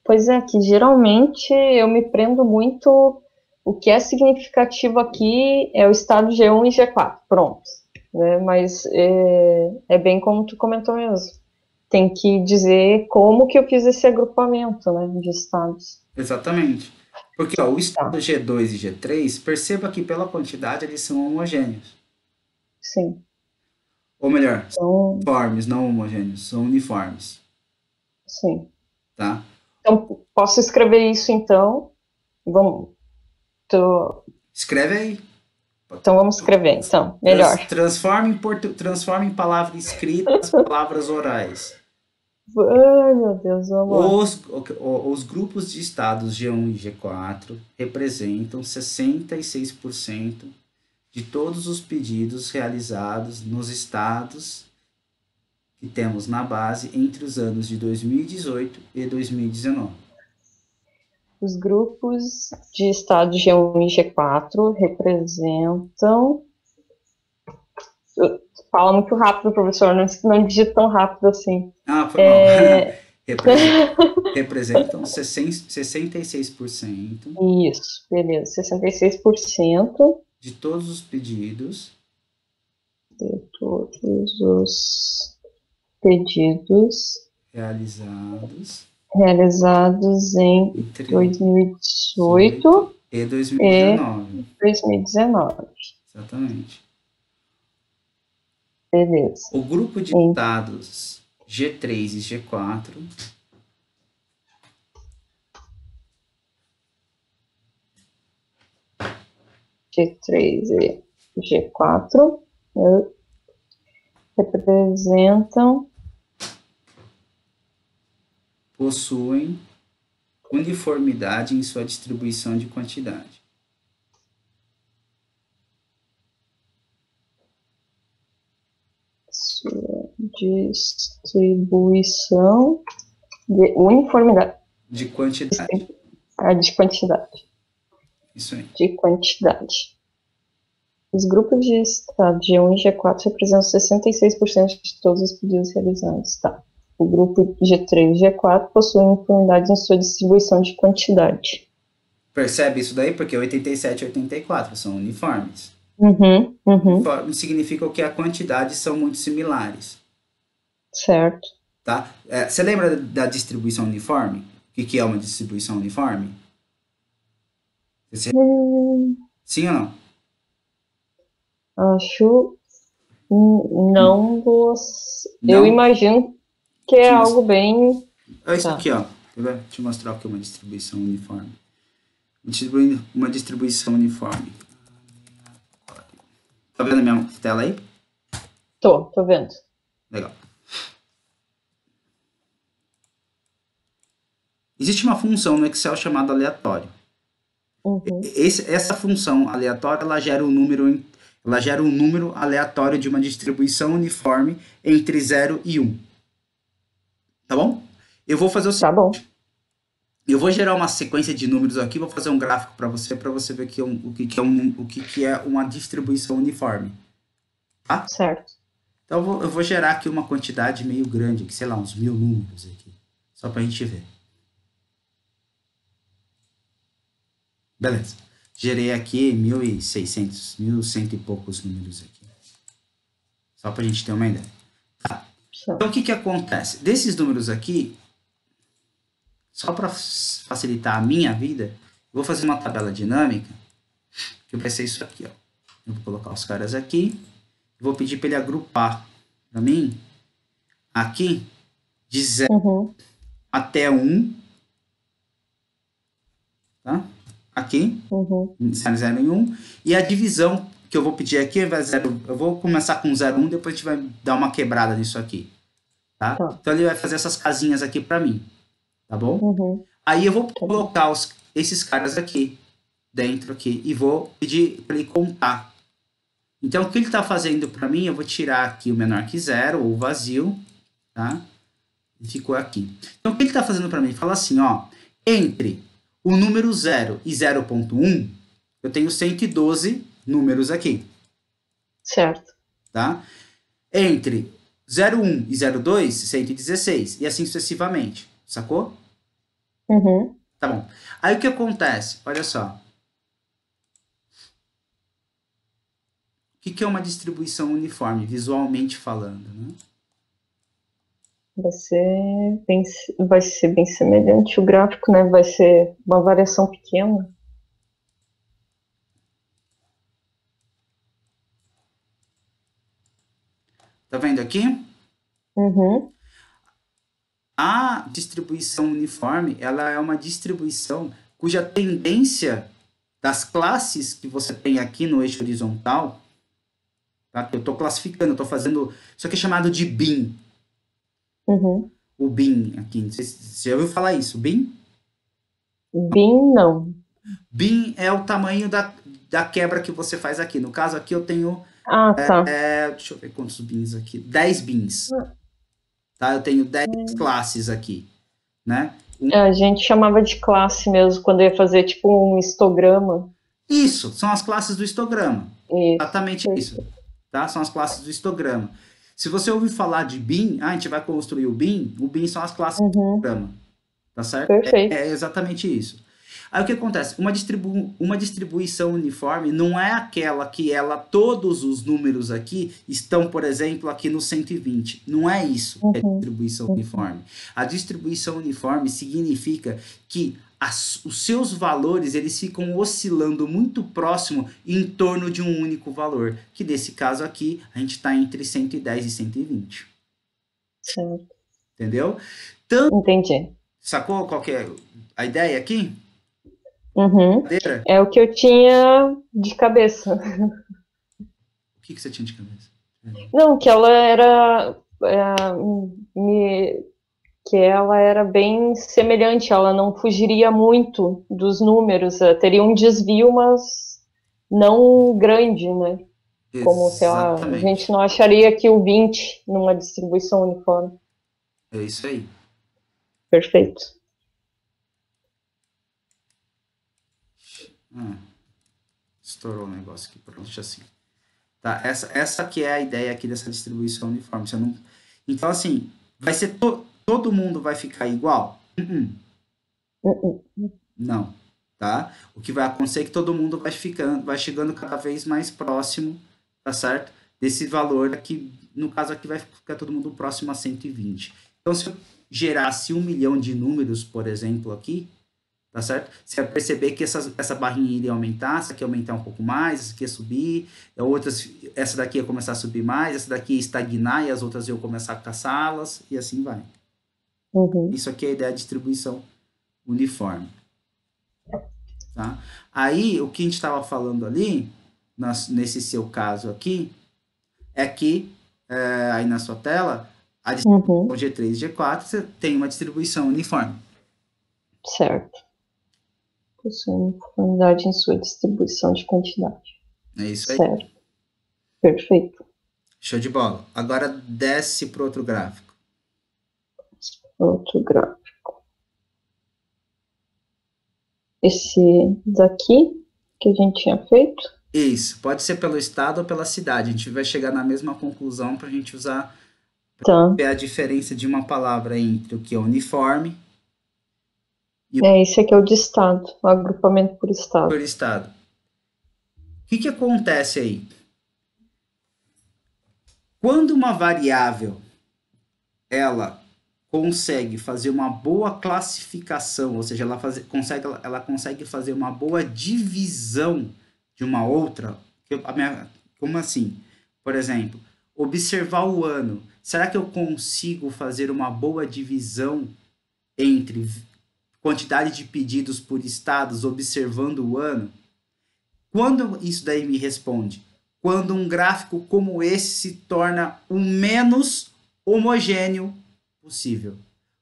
por Pois é, que geralmente eu me prendo muito. O que é significativo aqui é o estado G1 e G4, pronto. Né? Mas é bem como tu comentou mesmo. Tem que dizer como que eu fiz esse agrupamento, né, de estados. Exatamente. Porque ó, o Tá, estado G2 e G3, perceba que pela quantidade eles são homogêneos. sim. Ou melhor, são Então, uniformes, não homogêneos, são uniformes, sim. tá? Então, posso escrever isso então? Vamos, tô- Escreve aí. então vamos escrever, então, melhor. Transforma em palavras escritas, palavras orais. Ai, meu Deus, vamos lá. Os grupos de estados G1 e G4 representam 66% de todos os pedidos realizados nos estados que temos na base entre os anos de 2018 e 2019. Os grupos de estado G1 e G4 representam. Fala muito rápido, professor, não digita tão rápido assim. Ah, foi mal. É... Representam 66% Isso, beleza. 66% de todos os pedidos de todos os pedidos realizados realizados em entre 2018 18 e e 2019. 2019. Exatamente. Beleza. O grupo de Em estados G3 e G4 G3 e G4 representam possuem uniformidade em sua distribuição de quantidade. sua distribuição de uniformidade. De quantidade. De quantidade. Isso aí. De quantidade. Os grupos de estado G1 e G4 representam 66% de todos os pedidos realizados. Tá. O grupo G3 e G4 possuem uniformidade em sua distribuição de quantidade. Percebe isso daí? Porque 87 e 84 são uniformes. Uhum. Uniforme significa que a quantidade são muito similares. Certo. Tá? Você lembra da distribuição uniforme? O que é uma distribuição uniforme? Sim ou não? Acho não eu Não? imagino que é Te algo bem. Olha isso Tá. aqui, ó. Deixa eu te mostrar o que é uma distribuição uniforme. Uma distribuição uniforme. Tá vendo a minha tela aí? Tô vendo. Legal. Existe uma função no Excel chamada aleatório. Uhum. Essa função aleatória ela gera um número aleatório de uma distribuição uniforme entre 0 e 1. Tá bom? Eu vou fazer o Tá bom. seguinte. Eu vou gerar uma sequência de números aqui, vou fazer um gráfico para você ver o que é uma distribuição uniforme. Tá? Certo. Então eu vou gerar aqui uma quantidade meio grande, aqui, sei lá, uns 1000 números aqui. Só para a gente ver. Beleza. Gerei aqui 1.600, 1.100 e poucos números aqui. Só para a gente ter uma ideia. Tá. Então o que acontece? Desses números aqui, só para facilitar a minha vida, eu vou fazer uma tabela dinâmica, que vai ser isso aqui. Ó. Eu vou colocar os caras aqui, vou pedir para ele agrupar para mim, aqui, de 0 até 1, tá? Aqui, 0 e 1, e a divisão que eu vou pedir aqui vai 0, eu vou começar com 0, 1, depois a gente vai dar uma quebrada nisso aqui, tá? Então ele vai fazer essas casinhas aqui para mim, tá bom? Aí eu vou colocar esses caras aqui, dentro aqui, e vou pedir para ele contar. Então o que ele está fazendo para mim, eu vou tirar aqui o menor que 0, ou vazio, tá? E ficou aqui. Então o que ele está fazendo para mim? Fala assim, ó, entre o número 0 e 0.1, eu tenho 112 números aqui. Certo. Tá? Entre 0,1 e 0,2, 116. E assim sucessivamente. Sacou? Uhum. Tá bom. Aí o que acontece? Olha só. O que que é uma distribuição uniforme, visualmente falando, né? Vai ser bem semelhante o gráfico, né? Vai ser uma variação pequena. Tá vendo aqui? Uhum. A distribuição uniforme, ela é uma distribuição cuja tendência das classes que você tem aqui no eixo horizontal, tá? Eu estou classificando, eu estou fazendo. Isso aqui é chamado de bin. Uhum. O bin aqui. Não sei se você já ouviu falar isso, bin? Bin, não. Bin é o tamanho da quebra que você faz aqui. No caso aqui eu tenho. Ah, tá. Deixa eu ver quantos bins aqui. 10 bins. Tá? Eu tenho 10 classes aqui. Né? A gente chamava de classe mesmo, quando ia fazer tipo um histograma. Isso, são as classes do histograma. Isso. Exatamente isso. Tá? São as classes do histograma. Se você ouvir falar de bin, a gente vai construir o bin são as classes do Uhum. histograma. Tá certo? Perfeito. É exatamente isso. Aí o que acontece? Uma distribuição uniforme não é aquela que todos os números aqui estão, por exemplo, aqui no 120. Não é isso que é Uhum. distribuição Uhum. uniforme. A distribuição uniforme significa que os seus valores eles ficam oscilando muito próximo em torno de um único valor, que nesse caso aqui a gente está entre 110 e 120. Certo. Entendeu? Entendi. Sacou qual que é a ideia aqui? Uhum. Cadeira? É o que eu tinha de cabeça. O que você tinha de cabeça? Não, que ela era. é, me- que ela era bem semelhante, ela não fugiria muito dos números, teria um desvio, mas não grande, né? Como, sei lá, a gente Exatamente. não acharia que o 20 numa distribuição uniforme. É isso aí. Perfeito. Ah, estourou o negócio aqui. Pronto, deixa assim. Tá, essa que é a ideia aqui dessa distribuição uniforme. Você não... Então, assim, vai ser todo mundo vai ficar igual? Não, tá? O que vai acontecer é que todo mundo vai chegando cada vez mais próximo, tá certo? Desse valor aqui, no caso aqui vai ficar todo mundo próximo a 120. Então, se eu gerasse 1 milhão de números, por exemplo, aqui, tá certo? Você vai perceber que essa barrinha iria aumentar, essa aqui ia aumentar um pouco mais, essa aqui ia subir, essa daqui ia começar a subir mais, essa daqui ia estagnar e as outras iam começar a caçá-las, e assim vai. Uhum. Isso aqui é a ideia de distribuição uniforme. Tá? Aí, o que a gente estava falando ali, nesse seu caso aqui, é que, aí na sua tela, a distribuição Uhum. G3 e G4, você tem uma distribuição uniforme. Certo. Possui uniformidade em sua distribuição de quantidade. É isso aí. Certo. Perfeito. Show de bola. Agora desce para outro gráfico. Outro gráfico. Esse daqui que a gente tinha feito. Isso, pode ser pelo estado ou pela cidade. A gente vai chegar na mesma conclusão para a gente usar Tá. a diferença de uma palavra entre o que é uniforme e Esse aqui é o de estado, o agrupamento por por estado. estado. O que acontece aí? Quando uma variável ela consegue fazer uma boa classificação, ou seja, ela consegue fazer uma boa divisão de uma outra, como assim? Por exemplo, observar o ano. Será que eu consigo fazer uma boa divisão entre quantidade de pedidos por estados observando o ano? Quando isso daí me responde? Quando um gráfico como esse se torna o menos homogêneo possível. O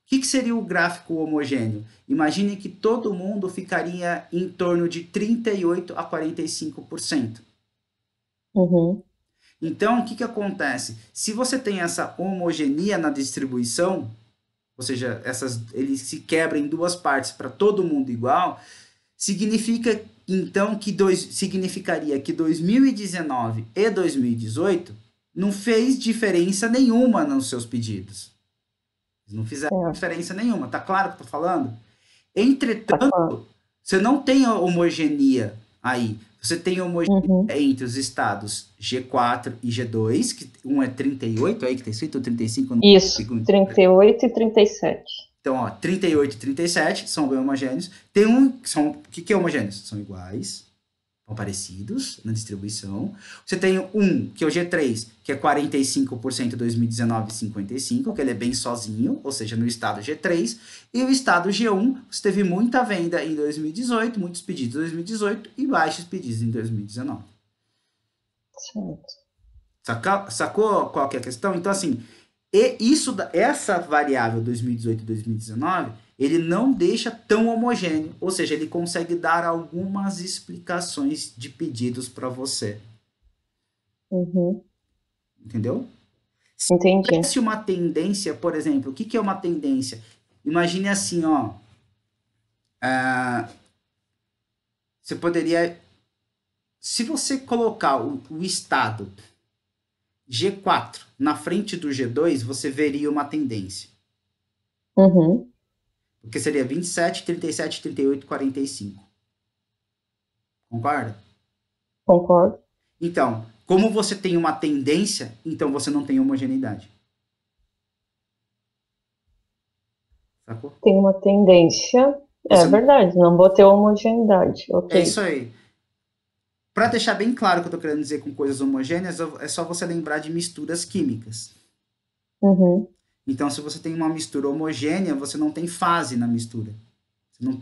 que seria o gráfico homogêneo? Imagine que todo mundo ficaria em torno de 38 a 45%. Uhum. Então, o que acontece? Se você tem essa homogeneia na distribuição, ou seja, eles se quebram em duas partes para todo mundo igual, significa então significaria que 2019 e 2018 não fez diferença nenhuma nos seus pedidos. Eles não fizeram É. diferença nenhuma, tá claro o que eu tô falando? Tá Entretanto, claro. você não tem a homogeneia aí. Você tem homogeneia Uhum. entre os estados G4 e G2, que um é 38, aí que tá escrito 35 no Isso, segundo. 38 e 37. Então, ó, 38 e 37 são bem homogêneos. Tem um que são. O que é homogêneos? São iguais, são parecidos na distribuição. Você tem um, que é o G3, que é 45% em 2019 e 55%, que ele é bem sozinho, ou seja, no estado G3. E o estado G1, você teve muita venda em 2018, muitos pedidos em 2018 e baixos pedidos em 2019. Certo. Sacou qual que é a questão? Então, assim, essa variável 2018 e 2019, ele não deixa tão homogêneo, ou seja, ele consegue dar algumas explicações de pedidos para você, Uhum. entendeu? Se Entendi. tivesse uma tendência, por exemplo, o que é uma tendência? Imagine assim, ó, você poderia, se você colocar o estado G4 na frente do G2, você veria uma tendência. Uhum. Porque seria 27, 37, 38, 45. Concorda? Concordo. Então, como você tem uma tendência, então você não tem homogeneidade. Sacou? Tem uma tendência. É Você não... verdade, não vou ter homogeneidade. É isso Ok. aí. Para deixar bem claro o que eu estou querendo dizer com coisas homogêneas, é só você lembrar de misturas químicas. Uhum. Então, se você tem uma mistura homogênea, você não tem fase na mistura.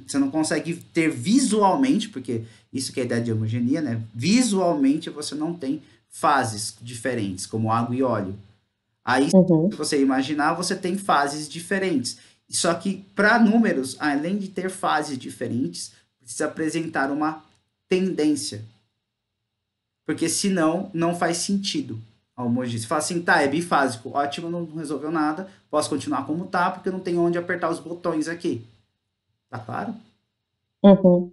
Você não consegue ter visualmente, porque isso que é a ideia de homogeneia, né? Visualmente você não tem fases diferentes, como água e óleo. Aí, se Uhum. você imaginar, você tem fases diferentes. Só que para números, além de ter fases diferentes, precisa apresentar uma tendência. Porque senão não faz sentido a homogeneidade. Você fala assim, tá, é bifásico, ótimo, não resolveu nada, posso continuar como tá, porque não tem onde apertar os botões aqui. Tá claro? Uhum.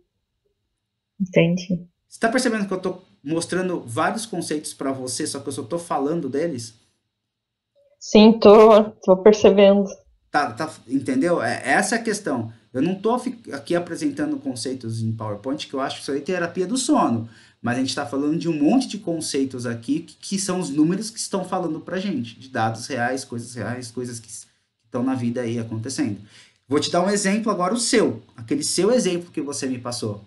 Entendi. Você tá percebendo que eu tô mostrando vários conceitos para você, só que eu só tô falando deles? Sim, tô percebendo. Entendeu? Essa é a questão. Eu não estou aqui apresentando conceitos em PowerPoint, que eu acho que isso aí é terapia do sono. Mas a gente está falando de um monte de conceitos aqui que são os números que estão falando para gente, de dados reais, coisas que estão na vida aí acontecendo. Vou te dar um exemplo agora, o seu. Aquele seu exemplo que você me passou.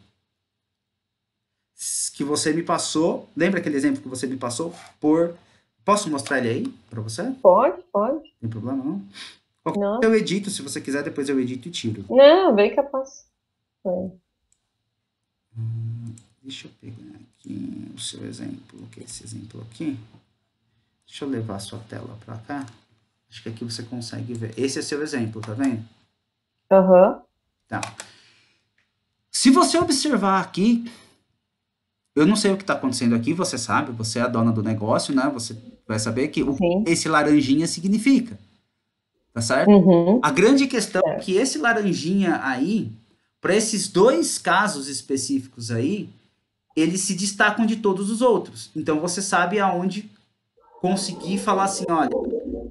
Que você me passou. Lembra aquele exemplo que você me passou por. Posso mostrar ele aí para você? Não Pode, pode. tem problema, não? Eu Não, edito, se você quiser, depois eu edito e tiro. não, bem capaz. É. Deixa eu pegar aqui o seu exemplo, que é esse exemplo aqui. Deixa eu levar a sua tela para cá. Acho que aqui você consegue ver. Esse é seu exemplo, tá vendo? Aham. Tá. Se você observar aqui, eu não sei o que está acontecendo aqui, você sabe, você é a dona do negócio, né? Você vai saber que o que Sim. esse laranjinha significa, tá certo? Uhum. A grande questão é Certo. que esse laranjinha aí, para esses dois casos específicos aí, eles se destacam de todos os outros. Então você sabe aonde conseguir falar assim, olha,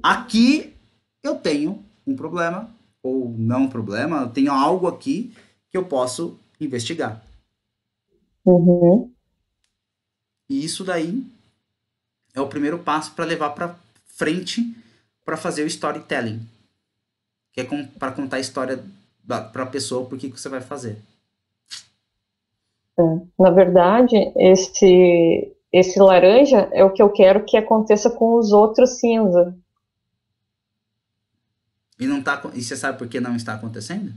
aqui eu tenho um problema, ou não um problema, eu tenho algo aqui que eu posso investigar. Uhum. E isso daí é o primeiro passo para levar para frente para fazer o storytelling, que é para contar a história para a pessoa por que você vai fazer. É. Na verdade, esse laranja é o que eu quero que aconteça com os outros cinza. E não tá, e você sabe por que não está acontecendo?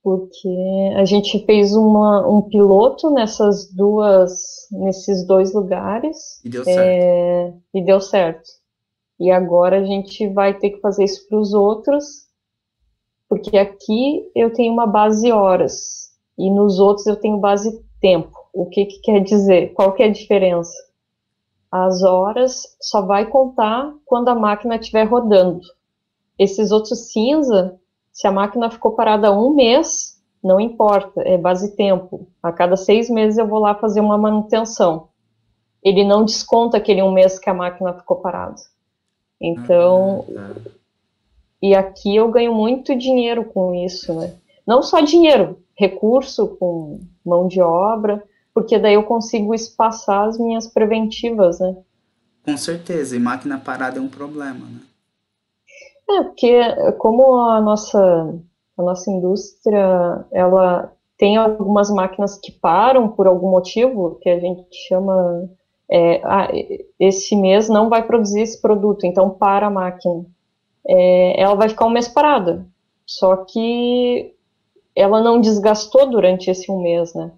Porque a gente fez um piloto nesses dois lugares, E deu certo. e deu certo. E agora a gente vai ter que fazer isso para os outros, porque aqui eu tenho uma base horas e nos outros eu tenho base tempo. O que que quer dizer? Qual que é a diferença? As horas só vai contar quando a máquina estiver rodando. Esses outros cinza, se a máquina ficou parada um mês, não importa, é base tempo. A cada 6 meses eu vou lá fazer uma manutenção. Ele não desconta aquele um mês que a máquina ficou parada. Ah, Então, tá. e aqui eu ganho muito dinheiro com isso, né? não só dinheiro, recurso com mão de obra, porque daí eu consigo espaçar as minhas preventivas, né? Com certeza, e máquina parada é um problema, né? Porque como a nossa indústria, ela tem algumas máquinas que param por algum motivo, que a gente chama, esse mês não vai produzir esse produto, então para a máquina. Ela vai ficar um mês parada, só que ela não desgastou durante esse um mês, né?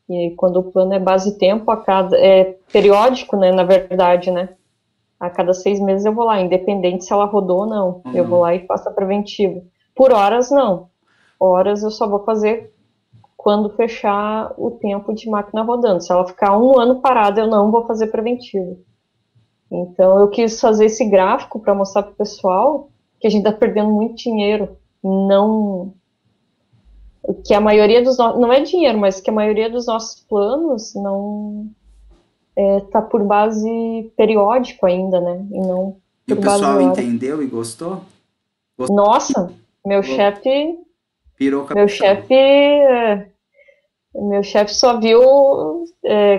E quando o plano é base tempo, é periódico, né, na verdade, né? A cada 6 meses eu vou lá, independente se ela rodou ou não. Ou Eu vou não? lá e faço a preventiva. Por horas, não. Horas eu só vou fazer quando fechar o tempo de máquina rodando. Se ela ficar um ano parada, eu não vou fazer preventiva. Então eu quis fazer esse gráfico para mostrar para o pessoal que a gente está perdendo muito dinheiro. Não, que a maioria não é dinheiro, mas que a maioria dos nossos planos não tá por base periódico ainda, né? E não E o por base pessoal hora. entendeu e gostou? Gostou? Nossa, meu chefe, Pirou o meu cabeção. chefe, meu chefe só viu,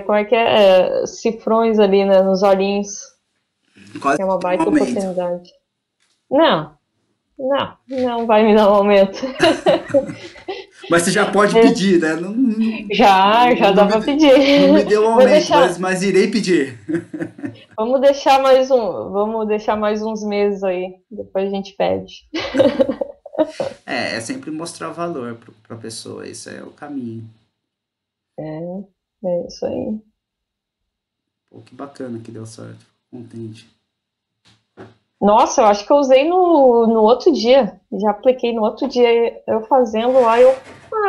como é que cifrões ali, né, nos olhinhos, Quase que é uma que no baita momento. oportunidade. Não, não, não vai me dar um aumento. Mas você já pode pedir, né? Não, Já dá para pedir. não me deu Vou aumento, deixar, mas irei pedir. vamos deixar mais uns meses aí, depois a gente pede. É sempre mostrar valor para a pessoa, isso é o caminho. É isso aí. Pô, que bacana que deu certo, fico contente. Nossa, eu acho que eu usei no outro dia. Já apliquei no outro dia. Eu fazendo lá,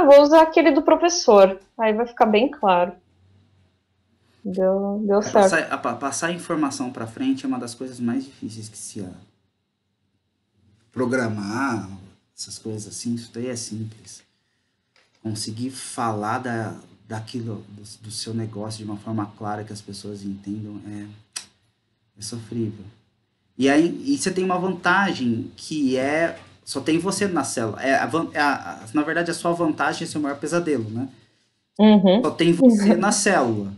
vou usar aquele do professor. Aí vai ficar bem claro. Deu É, certo. passar a informação para frente é uma das coisas mais difíceis que se programar, essas coisas assim, isso daí é simples. Conseguir falar daquilo, do seu negócio de uma forma clara que as pessoas entendam é sofrível. E aí e você tem uma vantagem que só tem você na célula. Na verdade, a sua vantagem é seu maior pesadelo, né? Só Uhum. tem você na célula,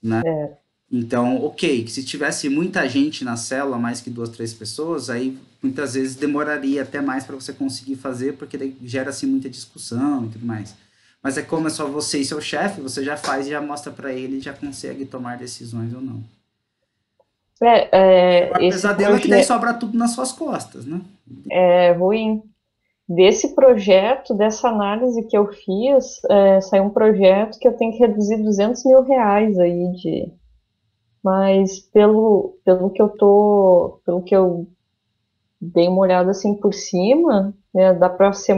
né? É, Então, ok, que se tivesse muita gente na célula, mais que 2, 3 pessoas, aí muitas vezes demoraria até mais para você conseguir fazer, porque daí gera-se muita discussão e tudo mais. Mas é como é só você e seu chefe, você já faz e já mostra para ele e já consegue tomar decisões ou não. O maior esse pesadelo é que daí projeto sobra tudo nas suas costas, né? é ruim. Desse projeto, dessa análise que eu fiz, saiu um projeto que eu tenho que reduzir R$ 200.000 aí mas pelo que eu dei uma olhada assim por cima, né, dá para ser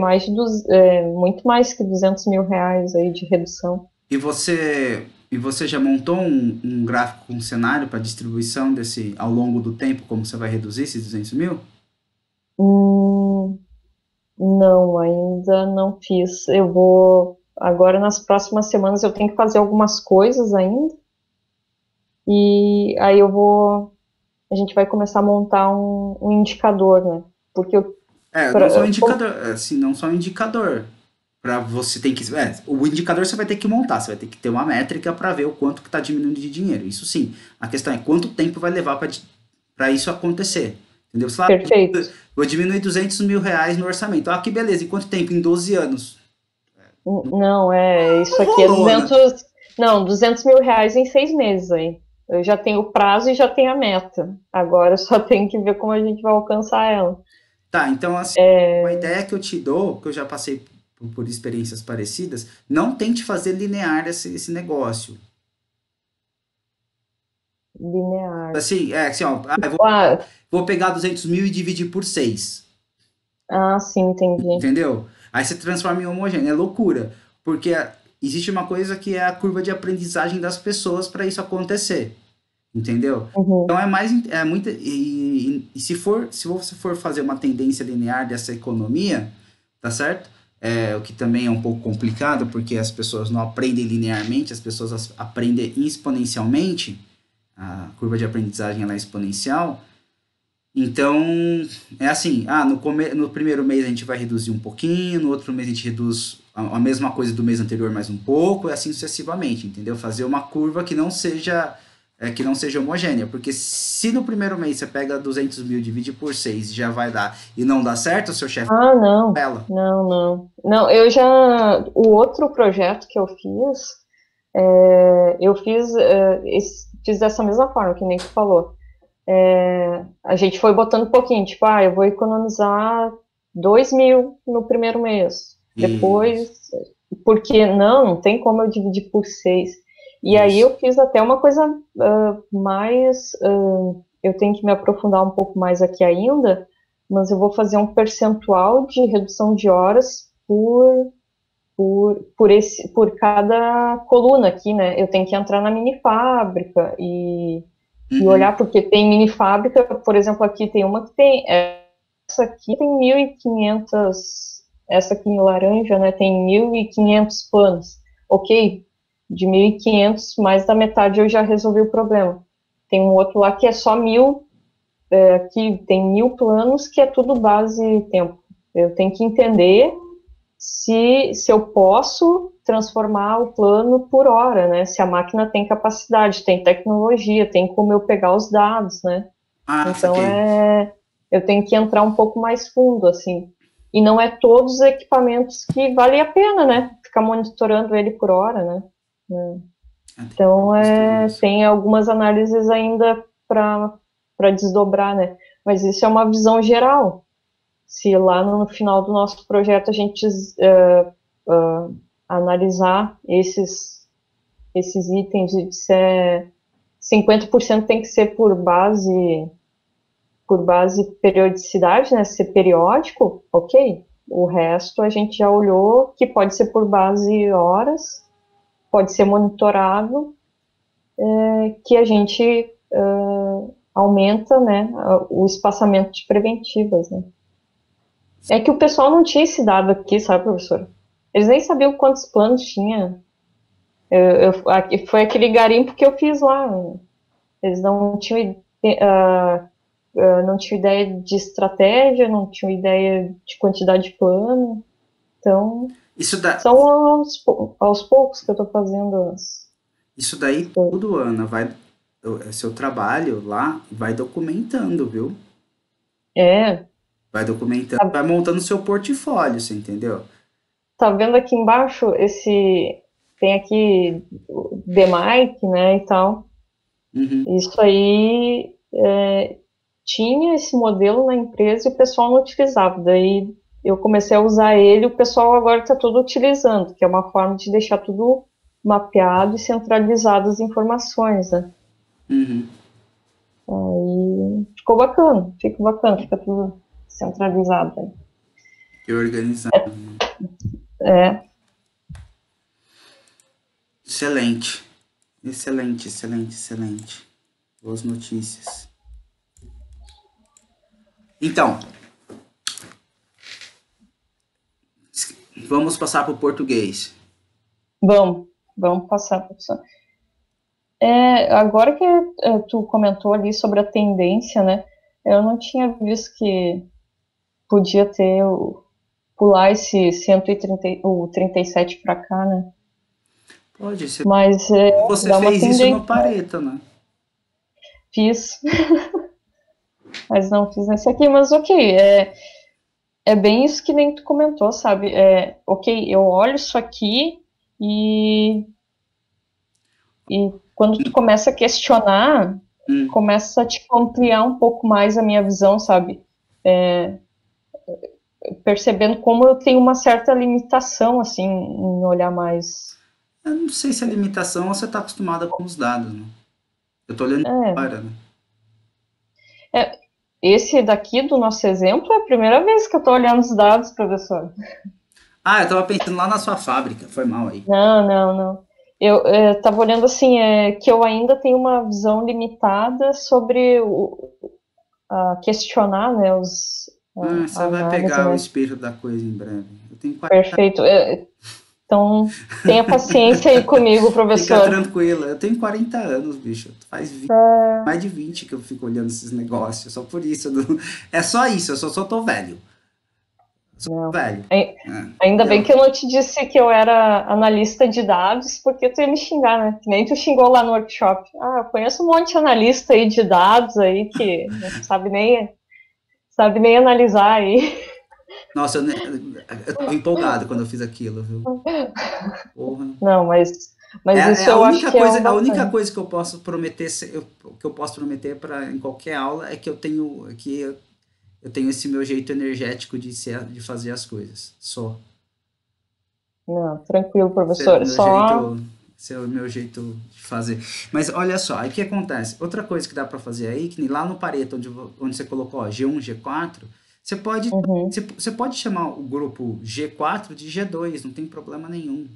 muito mais que R$ 200.000 aí de redução. E você já montou um gráfico com um cenário para distribuição desse ao longo do tempo, como você vai reduzir esses 200 mil? Hum, não, ainda não fiz. Agora nas próximas semanas eu tenho que fazer algumas coisas ainda, e aí a gente vai começar a montar um indicador, né? Porque Não só um indicador, assim, não só um indicador. Para você tem que, o indicador você vai ter que montar, você vai ter que ter uma métrica para ver o quanto que está diminuindo de dinheiro. Isso sim. A questão é quanto tempo vai levar para isso acontecer. Entendeu? Você fala, perfeito. vou diminuir R$ 200.000 no orçamento. Ah, que beleza. Em quanto tempo? Em 12 anos. Não, isso Não aqui é rolou, né? 200, não, R$ 200.000 em 6 meses aí. Eu já tenho o prazo e já tenho a meta. Agora eu só tenho que ver como a gente vai alcançar ela. Tá, então assim, uma ideia que eu te dou, que eu já passei por experiências parecidas, não tente fazer linear esse negócio. Linear. Assim, assim, ó, eu Ah, vou pegar 200 mil e dividir por 6. sim, entendi. Entendeu? Aí você transforma em homogêneo. É loucura. Porque existe uma coisa que é a curva de aprendizagem das pessoas para isso acontecer. Entendeu? Uhum. Então é muito. E se você for fazer uma tendência linear dessa economia, tá certo? O que também é um pouco complicado, porque as pessoas não aprendem linearmente, as pessoas aprendem exponencialmente. A curva de aprendizagem ela é exponencial. Então, é assim, no primeiro mês a gente vai reduzir um pouquinho, no outro mês a gente reduz a mesma coisa do mês anterior mais um pouco, e assim sucessivamente, entendeu? Fazer uma curva que não seja homogênea, porque se no primeiro mês você pega 200 mil, divide por 6 já vai dar, e não dá certo, o seu chefe Ah, não, ela. não, não. Não, o outro projeto que eu fiz, eu fiz, fiz dessa mesma forma, que nem tu falou. A gente foi botando um pouquinho, tipo, eu vou economizar 2.000 no primeiro mês. Depois, Isso, porque não tem como eu dividir por 6. E aí isso. eu fiz até uma coisa mais. Eu tenho que me aprofundar um pouco mais aqui ainda, mas eu vou fazer um percentual de redução de horas por cada coluna aqui, né? Eu tenho que entrar na mini fábrica e Uhum, olhar, porque tem mini fábrica, por exemplo, aqui tem uma que tem, essa aqui tem 1.500, essa aqui em laranja, né, tem 1.500 panos. Ok, de 1.500, mais da metade eu já resolvi o problema. Tem um outro lá que é só 1.000, aqui tem 1.000 planos, que é tudo base e tempo. Eu tenho que entender se eu posso transformar o plano por hora, né? Se a máquina tem capacidade, tem tecnologia, tem como eu pegar os dados, né? Então saquei. eu tenho que entrar um pouco mais fundo, assim. E não é todos os equipamentos que vale a pena, né? Ficar monitorando ele por hora, né? Tem que Então fazer tudo isso. tem algumas análises ainda para desdobrar, né? Mas isso é uma visão geral. Se lá no final do nosso projeto a gente analisar esses itens e disser 50% tem que ser por base periodicidade, né, ser periódico, ok. O resto a gente já olhou que pode ser por base horas, pode ser monitorado, que a gente aumenta, né, o espaçamento de preventivas, né. É que o pessoal não tinha esse dado aqui, sabe, professor? Eles nem sabiam quantos planos tinha. Foi aquele garimpo que eu fiz lá. Eles não tinham ideia de estratégia, não tinham ideia de quantidade de plano. Então, Isso, da, são aos poucos que eu estou fazendo isso daí as coisas. tudo, Ana, seu trabalho lá vai documentando, viu? É, Vai documentando, tá, vai montando seu portfólio, você entendeu? tá vendo aqui embaixo tem aqui o DMAIC, né, e tal. Uhum. Isso aí tinha esse modelo na empresa e o pessoal não utilizava. Daí eu comecei a usar ele, e o pessoal agora está tudo utilizando, que é uma forma de deixar tudo mapeado e centralizado as informações, né? Uhum. Aí fica bacana, fica tudo centralizado, né? E organizar. É, Excelente. Excelente, excelente, excelente. Boas notícias. Então, vamos passar para o português. vamos passar, professor. Agora que tu comentou ali sobre a tendência, né? Eu não tinha visto que podia pular esse 130, o 37 para cá, né? Pode ser. Mas Você dá uma fez isso no tendência. Pareto, né? Fiz, mas não fiz nesse aqui. Mas ok, é bem isso que nem tu comentou, sabe? Ok, eu olho isso aqui e, e quando tu começa a questionar, Hum. começa a te ampliar um pouco mais a minha visão, sabe? Percebendo como eu tenho uma certa limitação, assim, em olhar mais. Eu não sei se é limitação ou você está acostumada com os dados, né? Eu tô olhando É, agora, né? é, esse daqui do nosso exemplo é a primeira vez que eu estou olhando os dados, professor. Ah, eu tava pensando lá na sua fábrica. Foi mal aí. Não, não, não. Eu estava olhando assim, que eu ainda tenho uma visão limitada sobre questionar, né, Ah, você a vai análise, pegar o né? espírito da coisa em breve. Eu tenho 40. Perfeito. Então, tenha paciência aí comigo, Fica professor. tranquila. Eu tenho 40 anos, bicho. Mais de 20 que eu fico olhando esses negócios. Só por isso. É só isso. Eu só tô velho. Sou Não. velho. É, Ainda bem entendeu? que eu não te disse que eu era analista de dados, porque tu ia me xingar, né? Que nem tu xingou lá no workshop. Ah, eu conheço um monte de analista aí de dados aí que não sabe nem analisar aí. Nossa, eu tava empolgado quando eu fiz aquilo, viu? Porra. Não, mas É isso a eu acho única que é coisa, um a única bacana. coisa que eu posso prometer, que eu posso prometer para em qualquer aula é que eu tenho esse meu jeito energético de fazer as coisas. Só. Não, tranquilo, Esse é o professor. meu Só. jeito, esse é o meu jeito de fazer. Mas olha só, aí o que acontece? Outra coisa que dá para fazer aí, que nem lá no Pareto, onde você colocou ó, G1, G4, você pode, Uhum, você pode chamar o grupo G4 de G2, não tem problema nenhum.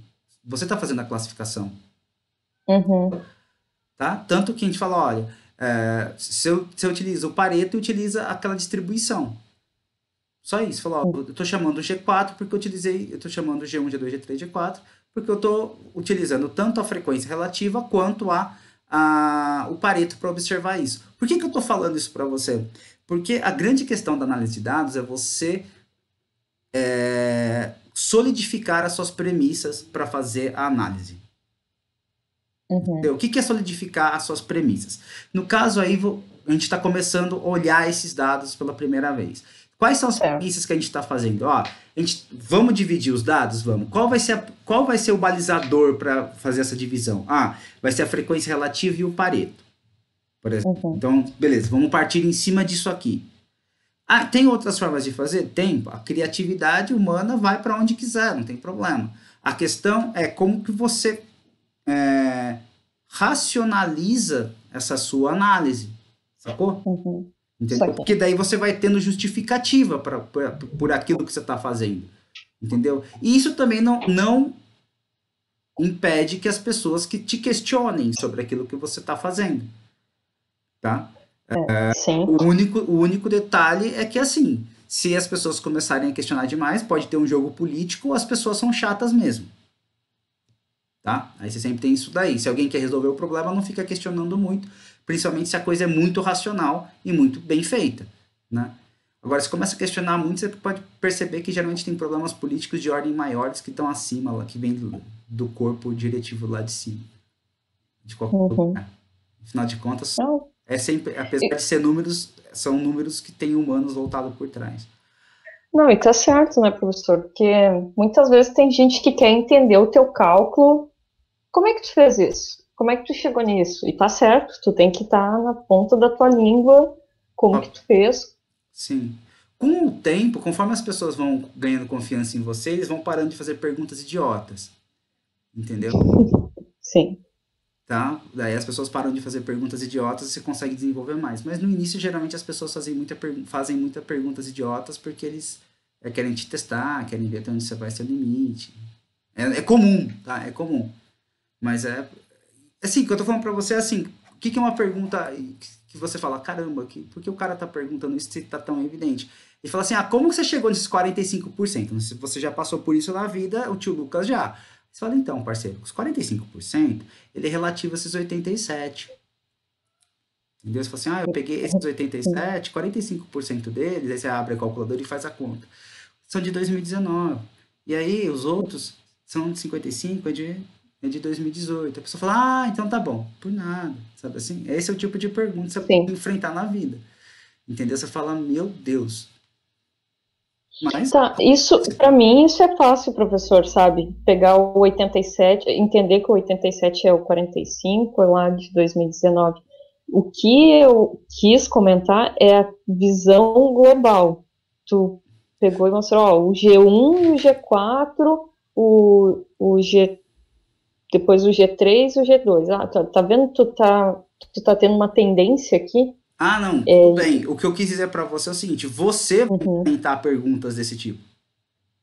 Você está fazendo a classificação, uhum, tá? Tanto que a gente fala, olha, se eu utilizo o Pareto, utiliza aquela distribuição. Só isso. Falou, ó, eu estou chamando o G4 porque eu estou chamando o G1, G2, G3, G4, porque eu estou utilizando tanto a frequência relativa quanto o Pareto para observar isso. Por que eu estou falando isso para você? Porque a grande questão da análise de dados é você solidificar as suas premissas para fazer a análise. uhum. O que é solidificar as suas premissas? No caso aí, a gente está começando a olhar esses dados pela primeira vez. Quais são as Certo. premissas que a gente está fazendo? Ó, vamos dividir os dados? Vamos. Qual vai ser o balizador para fazer essa divisão? Ah, vai ser a frequência relativa e o Pareto, por exemplo. Uhum, Então, beleza, vamos partir em cima disso aqui. Ah, tem outras formas de fazer? Tem. A criatividade humana vai para onde quiser, não tem problema. A questão é como que você é, racionaliza essa sua análise, sacou? uhum. Isso Entendeu? aqui. Porque daí você vai tendo justificativa por aquilo que você está fazendo, entendeu? E isso também não impede que as pessoas que te questionem sobre aquilo que você está fazendo, tá? Sim. O único detalhe é que, assim, se as pessoas começarem a questionar demais, pode ter um jogo político, as pessoas são chatas mesmo. Tá? Aí você sempre tem isso daí. Se alguém quer resolver o problema, não fica questionando muito, principalmente se a coisa é muito racional e muito bem feita, né? Agora, se começa a questionar muito, você pode perceber que geralmente tem problemas políticos de ordem maiores que estão acima, lá, que vem do corpo diretivo lá de cima, de qualquer Uhum. lugar. Afinal de contas, Não, é sempre, apesar de ser números, são números que têm humanos voltados por trás. não, e tá certo, né, professor? Porque muitas vezes tem gente que quer entender o teu cálculo. Como é que tu fez isso? Como é que tu chegou nisso? E tá certo, tu tem que estar na ponta da tua língua, como que tu fez. Sim. Com o tempo, conforme as pessoas vão ganhando confiança em você, eles vão parando de fazer perguntas idiotas, entendeu? Sim. Tá? Daí as pessoas param de fazer perguntas idiotas e você consegue desenvolver mais. Mas no início, geralmente, as pessoas fazem muitas perguntas idiotas porque eles querem te testar, querem ver até onde você vai ser o limite. É comum, tá? É comum. Mas assim, o que eu tô falando pra você é assim, o que é uma pergunta que você fala, caramba, por que o cara tá perguntando isso se tá tão evidente? Ele fala assim, como que você chegou nesses 45%? Se você já passou por isso na vida, o tio Lucas já. Você fala, então, parceiro, os 45%, ele é relativo a esses 87%. Entendeu? Você fala assim, eu peguei esses 87, 45% deles, aí você abre a calculadora e faz a conta. São de 2019. E aí, os outros são de 55, é de 2018. A pessoa fala, então tá bom. Por nada, sabe assim? Esse é o tipo de pergunta que você pode Sim. enfrentar na vida. Entendeu? Você fala, meu Deus. Mas, Tá, isso, para mim, isso é fácil, professor, sabe? Pegar o 87, entender que o 87 é o 45, é lá de 2019. O que eu quis comentar é a visão global. Tu pegou e mostrou, ó, o G1, o G4, o G, depois o G3 e o G2. Ah, tá vendo? Tu tá tendo uma tendência aqui? não, tudo bem. O que eu quis dizer pra você é o seguinte: você vai Uhum. tentar perguntas desse tipo.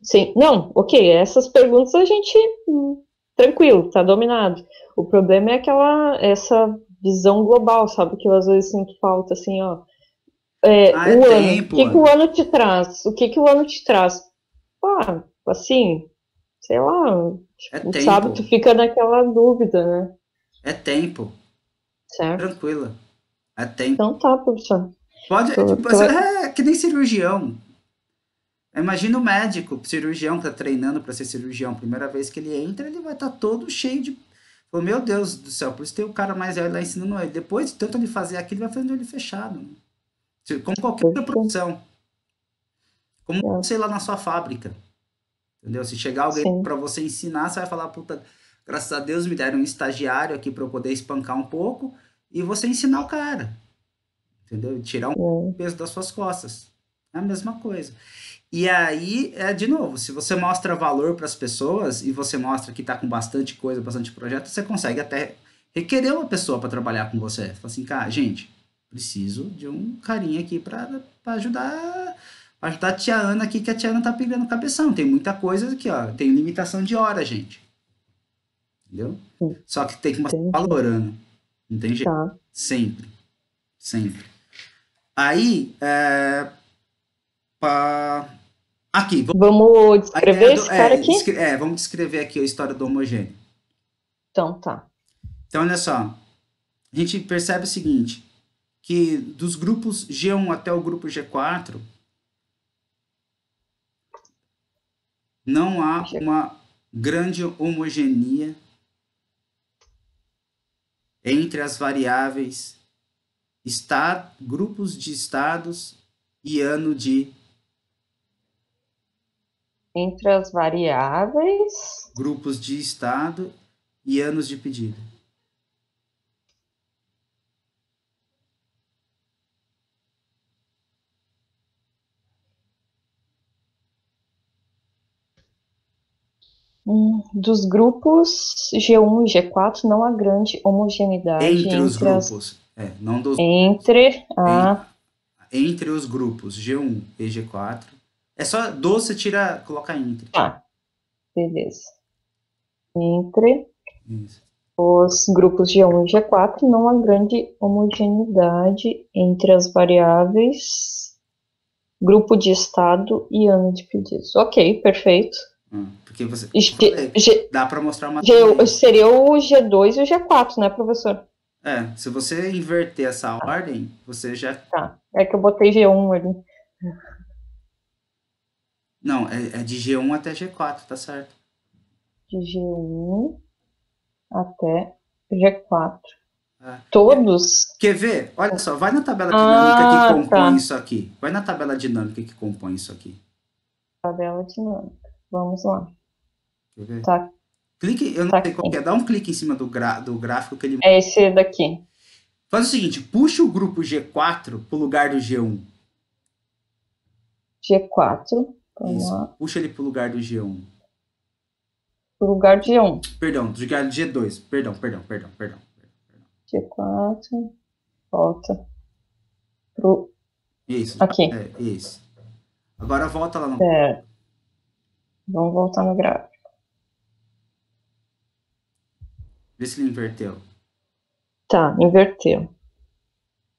Sim, não, ok, essas perguntas a gente, tranquilo, tá dominado. O problema é essa visão global, sabe, que eu às vezes sinto falta, assim, ó, Ah, é o ano, o tempo, que que o Ana. ano te traz? O que que o ano te traz? Ah, assim, sei lá, É tipo, sabe, tu tempo. fica naquela dúvida, né? É tempo. Certo? Tranquila. É tempo. Então tá, professor. Pode, Tu, tipo, tu vai... é que nem cirurgião. Imagina o médico, o cirurgião que tá treinando para ser cirurgião. Primeira vez que ele entra, ele vai estar todo cheio de. Pô, meu Deus do céu, por isso tem o cara mais velho lá ensinando ele. Depois de tanto ele fazer aquilo, ele vai fazendo ele fechado. Né? Como qualquer outra Perfeito. profissão. Como sei lá na sua fábrica. Entendeu? Se chegar alguém Sim. para você ensinar, você vai falar, puta, graças a Deus me deram um estagiário aqui para eu poder espancar um pouco e você ensinar o cara. Entendeu? Tirar um É. peso das suas costas. É a mesma coisa. E aí, de novo, se você mostra valor para as pessoas e você mostra que está com bastante coisa, bastante projeto, você consegue até requerer uma pessoa para trabalhar com você. Fala assim, cara, gente, preciso de um carinha aqui para ajudar, pra ajudar a tia Ana aqui, que a tia Ana tá pegando cabeção. Tem muita coisa aqui, ó. Tem limitação de hora, gente. Entendeu? Só que tem que mostrar Entendi. valor, Ana. Não tem jeito. Tá. Sempre. Sempre. Aí, pra... aqui, Vamos a ideia descrever esse cara aqui? vamos descrever aqui a história do homogêneo. Então tá. Então, olha só, a gente percebe o seguinte, que dos grupos G1 até o grupo G4, não há uma grande homogeneia entre as variáveis grupos de estados e ano de Entre as variáveis. grupos de estado e anos de pedido. Dos grupos G1 e G4 não há grande homogeneidade Entre os grupos, não dos entre em, a entre os grupos G1 e G4. É só 12 você tira, coloca entre. beleza. Entre Isso. os grupos G1 e G4 não há grande homogeneidade entre as variáveis grupo de estado e ano de pedidos. Ok, perfeito. Porque você, G, falei, G, dá para mostrar uma tendência. seria o G2 e o G4, né, professor? Se você inverter essa ordem, você já. Tá. É que eu botei G1 ali. Não, é de G1 até G4, tá certo. De G1 até G4. É. Todos? Quer ver? Olha só, vai na tabela dinâmica que compõe Tá. isso aqui. Vai na tabela dinâmica que compõe isso aqui. Tabela dinâmica. Vamos lá. Quer ver? Tá, Clique, eu não tá sei qual que é, aqui. dá um clique em cima do gráfico que ele. É esse daqui. Faz o seguinte, puxa o grupo G4 pro lugar do G1. G4. Vamos Isso. lá. Puxa ele pro lugar do G1. O lugar de 1. Perdão, do lugar do G2. Perdão. G4. Volta pro. Isso. Aqui. Isso. Agora volta lá no. É. Vamos voltar no gráfico. Vê se ele inverteu. Tá, inverteu.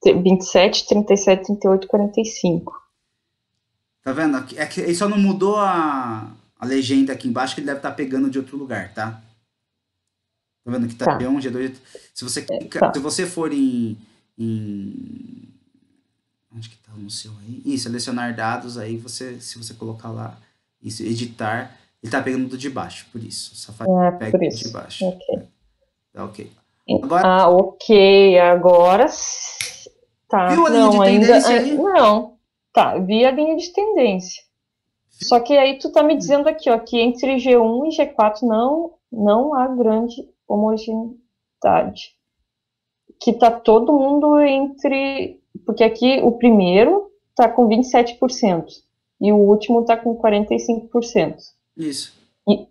27, 37, 38, 45. Tá vendo? É que ele só não mudou a legenda aqui embaixo, que ele deve estar pegando de outro lugar, tá? Tá vendo que tá Tá, G1, G2. Se você clica, se tá. você for onde que tá no seu aí? Isso, selecionar dados, aí você, se você colocar lá, isso, editar, ele tá pegando do de baixo, por isso. Só faz pega Por do de isso. baixo. Ok. Tá ok. Agora, Ok. Agora. Tá. viu a linha de Não, ainda. tendência aí? Não. Tá, vi a linha de tendência. Só que aí tu tá me dizendo aqui, ó, que entre G1 e G4 não há grande homogeneidade. Que tá todo mundo entre. Porque aqui o primeiro tá com 27% e o último tá com 45%. Isso. E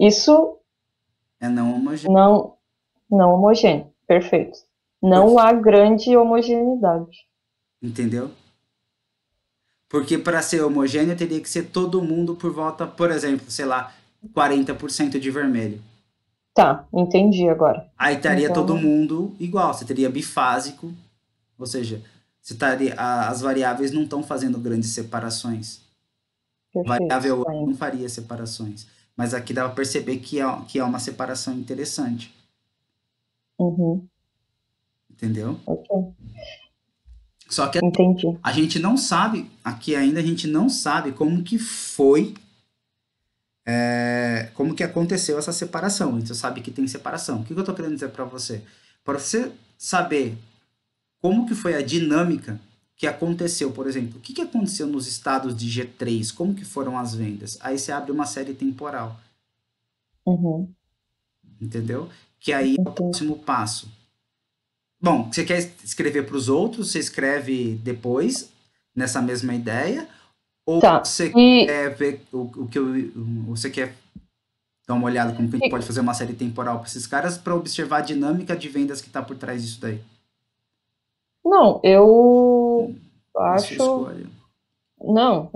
isso É não homogêneo. não homogêneo. Perfeito. Não há grande homogeneidade. Entendeu? Porque para ser homogêneo teria que ser todo mundo por volta, por exemplo, sei lá, 40% de vermelho. Tá, entendi agora. Aí estaria todo Então, mundo igual, você teria bifásico, ou seja, as variáveis não estão fazendo grandes separações. A perfeito. variável Tá, não faria separações. mas aqui dá para perceber que é uma separação interessante, Uhum. entendeu? Ok. Só que Entendi. a gente não sabe, aqui ainda a gente não sabe como que foi, como que aconteceu essa separação. A gente sabe que tem separação. O que que eu estou querendo dizer para você? Para você saber como que foi a dinâmica que aconteceu, por exemplo, o que que aconteceu nos estados de G3, como que foram as vendas? Aí você abre uma série temporal, Uhum. entendeu? Que aí é o Entendi. próximo passo. Bom, você quer escrever para os outros, você escreve depois, nessa mesma ideia, ou Tá. você E, quer ver o que você quer dar uma olhada como que a gente pode e- fazer uma série temporal para esses caras para observar a dinâmica de vendas que está por trás disso daí? não, eu A sua acho. escolha. Não,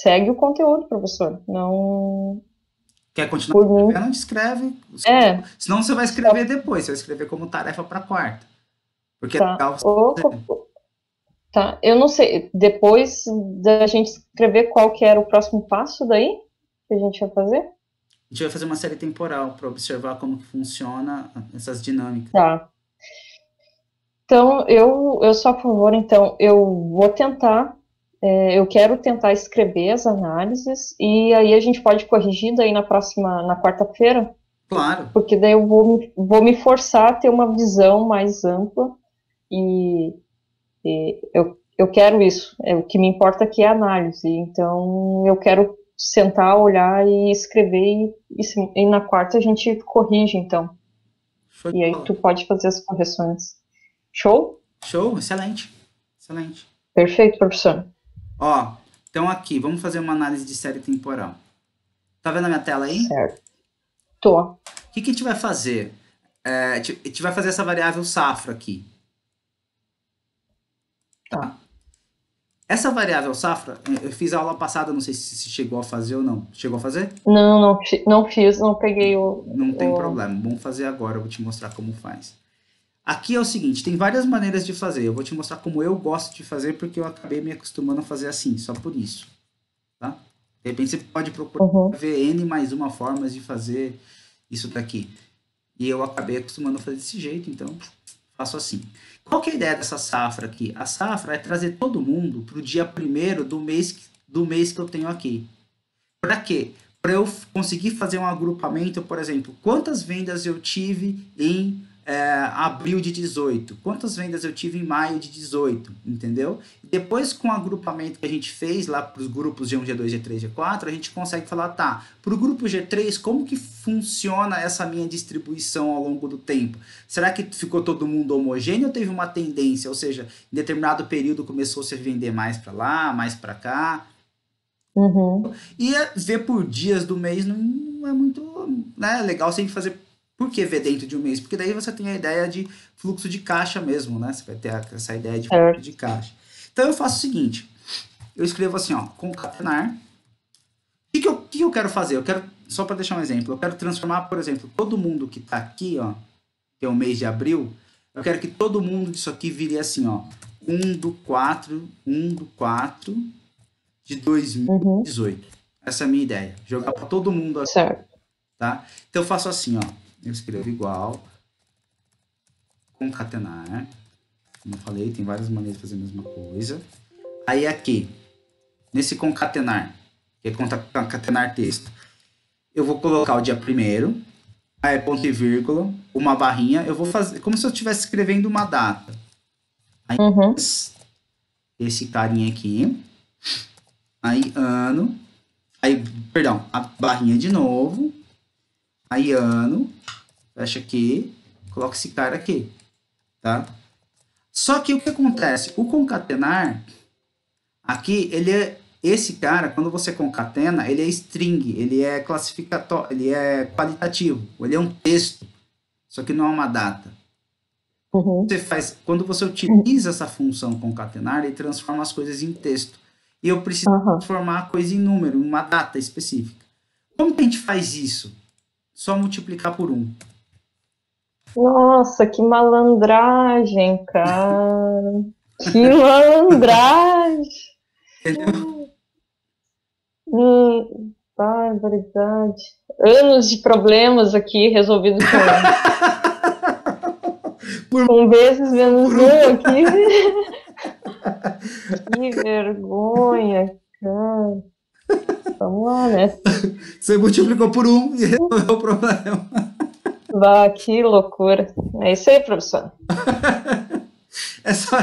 segue o conteúdo, professor. Não, Quer continuar por mim. escrevendo? Escreve. É, Senão você vai escrever só depois, você vai escrever como tarefa para quarta. Porque é tá. legal você fazer. Tá. Eu não sei. Depois da gente escrever qual que era o próximo passo daí que a gente vai fazer? A gente vai fazer uma série temporal para observar como que funciona essas dinâmicas. Tá. Então, eu sou a favor, então, eu vou tentar, eu quero tentar escrever as análises e aí a gente pode corrigir daí na quarta-feira, Claro, porque daí eu vou me forçar a ter uma visão mais ampla e, eu quero isso. O que me importa aqui é a análise, então eu quero sentar, olhar e escrever e na quarta a gente corrige, então. show de E aí bola. tu pode fazer as correções. Show? Show, excelente. Excelente. Perfeito, professor. Ó, então aqui, vamos fazer uma análise de série temporal. Tá vendo a minha tela aí? Certo. Tô. O que que a gente vai fazer? A gente vai fazer essa variável safra aqui. Tá. Essa variável safra, eu fiz a aula passada, não sei se chegou a fazer ou não. Chegou a fazer? Não, não, não fiz, não peguei Não tem problema, vamos fazer agora, eu vou te mostrar como faz. Aqui é o seguinte, tem várias maneiras de fazer. Eu vou te mostrar como eu gosto de fazer, porque eu acabei me acostumando a fazer assim, só por isso. Tá? De repente você pode procurar Uhum. ver N mais uma formas de fazer isso daqui. E eu acabei acostumando a fazer desse jeito, então faço assim. Qual que é a ideia dessa safra aqui? A safra é trazer todo mundo para o dia primeiro do mês que eu tenho aqui. Para quê? Para eu conseguir fazer um agrupamento, por exemplo, quantas vendas eu tive em abril de 18, quantas vendas eu tive em maio de 18, entendeu? E depois, com o agrupamento que a gente fez lá para os grupos G1, G2, G3, G4, a gente consegue falar, tá, para o grupo G3, como que funciona essa minha distribuição ao longo do tempo? Será que ficou todo mundo homogêneo ou teve uma tendência? Ou seja, em determinado período começou a se vender mais para lá, mais para cá? Uhum. E ver por dias do mês não é muito, né, legal sempre fazer. Por que ver dentro de um mês? Porque daí você tem a ideia de fluxo de caixa mesmo, né? Você vai ter essa ideia de fluxo de Certo. caixa. Então eu faço o seguinte: eu escrevo assim, ó, concatenar. O que eu quero fazer? Eu quero, só para deixar um exemplo, eu quero transformar, por exemplo, todo mundo que está aqui, ó, que é o mês de abril, eu quero que todo mundo disso aqui vire assim, ó, 1/4 de Uhum. 2018. Essa é a minha ideia. Jogar para todo mundo, Certo. tá? Então eu faço assim, ó. Eu escrevo igual, concatenar. Como eu falei, tem várias maneiras de fazer a mesma coisa. Aí aqui, nesse concatenar, que é concatenar texto, eu vou colocar o dia primeiro, aí ponto e vírgula, uma barrinha. Eu vou fazer como se eu estivesse escrevendo uma data. Aí Uhum. esse carinha aqui, aí ano, aí, perdão, a barrinha de novo, aí ano, fecha aqui, coloca esse cara aqui, tá? Só que o que acontece? O concatenar, aqui, esse cara, quando você concatena, ele é string, ele é classificatório, ele é qualitativo, ele é um texto, só que não é uma data. Uhum. Quando você utiliza essa função concatenar, ele transforma as coisas em texto. E eu preciso Aham. transformar a coisa em número, em uma data específica. Como que a gente faz isso? Só multiplicar por um. Nossa, que malandragem, cara. Que malandragem. Entendeu? Hum, barbaridade. Anos de problemas aqui resolvidos com vezes menos um aqui. Que vergonha, cara. Vamos lá, né? Você multiplicou por um e resolveu o problema. Bah, que loucura. É isso aí, professor. É só...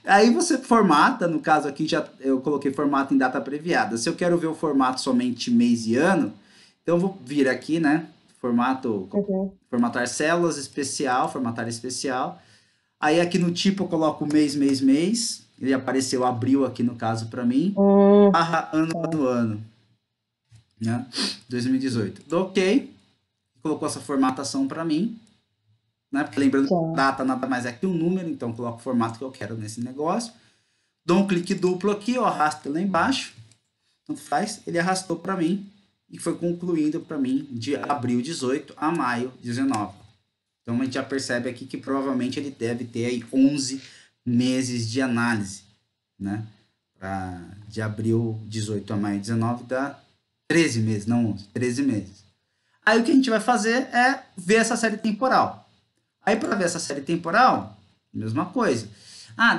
Aí você formata, no caso aqui já eu coloquei formato em data abreviada. Se eu quero ver o formato somente mês e ano, então eu vou vir aqui, né? Formatar células especial, formatar especial. Aí aqui no tipo eu coloco mês, mês, mês. Ele apareceu abril aqui no caso para mim. Barra ano, ano, ano. Né? 2018. Dou OK. Colocou essa formatação para mim. Né? Porque lembrando que a data nada mais é que um número, então eu coloco o formato que eu quero nesse negócio. Dou um clique duplo aqui, eu arrasto lá embaixo. Tanto faz, ele arrastou para mim e foi concluindo para mim de abril 18 a maio 19. Então a gente já percebe aqui que provavelmente ele deve ter aí 11 meses de análise, né? De abril 18 a maio 19 dá 13 meses, não 11, 13 meses. Aí o que a gente vai fazer é ver essa série temporal. Aí para ver essa série temporal, mesma coisa.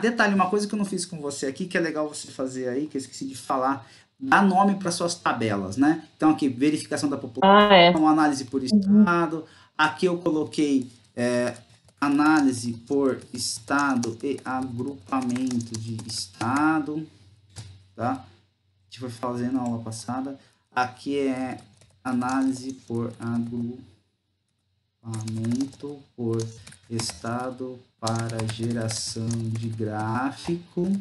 Detalhe, uma coisa que eu não fiz com você aqui, que é legal você fazer aí, que eu esqueci de falar, dá nome para suas tabelas, né? Então aqui, verificação da população, análise por estado. Aqui eu coloquei análise por estado e agrupamento de estado, tá? A gente foi fazendo na aula passada. Aqui é análise por agrupamento por estado para geração de gráfico.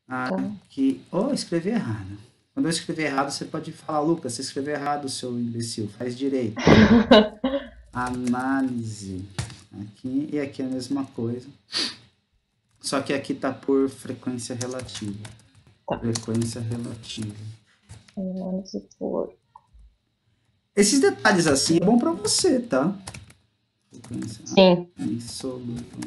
Aqui, escrevi errado. Quando eu escrever errado, você pode falar, Lucas, você escreveu errado, seu imbecil, faz direito. Análise. Aqui e aqui é a mesma coisa. Só que aqui tá por frequência relativa. Frequência relativa. Análise por... Esses detalhes assim é bom para você, tá? Frequência. Sim. Absoluta.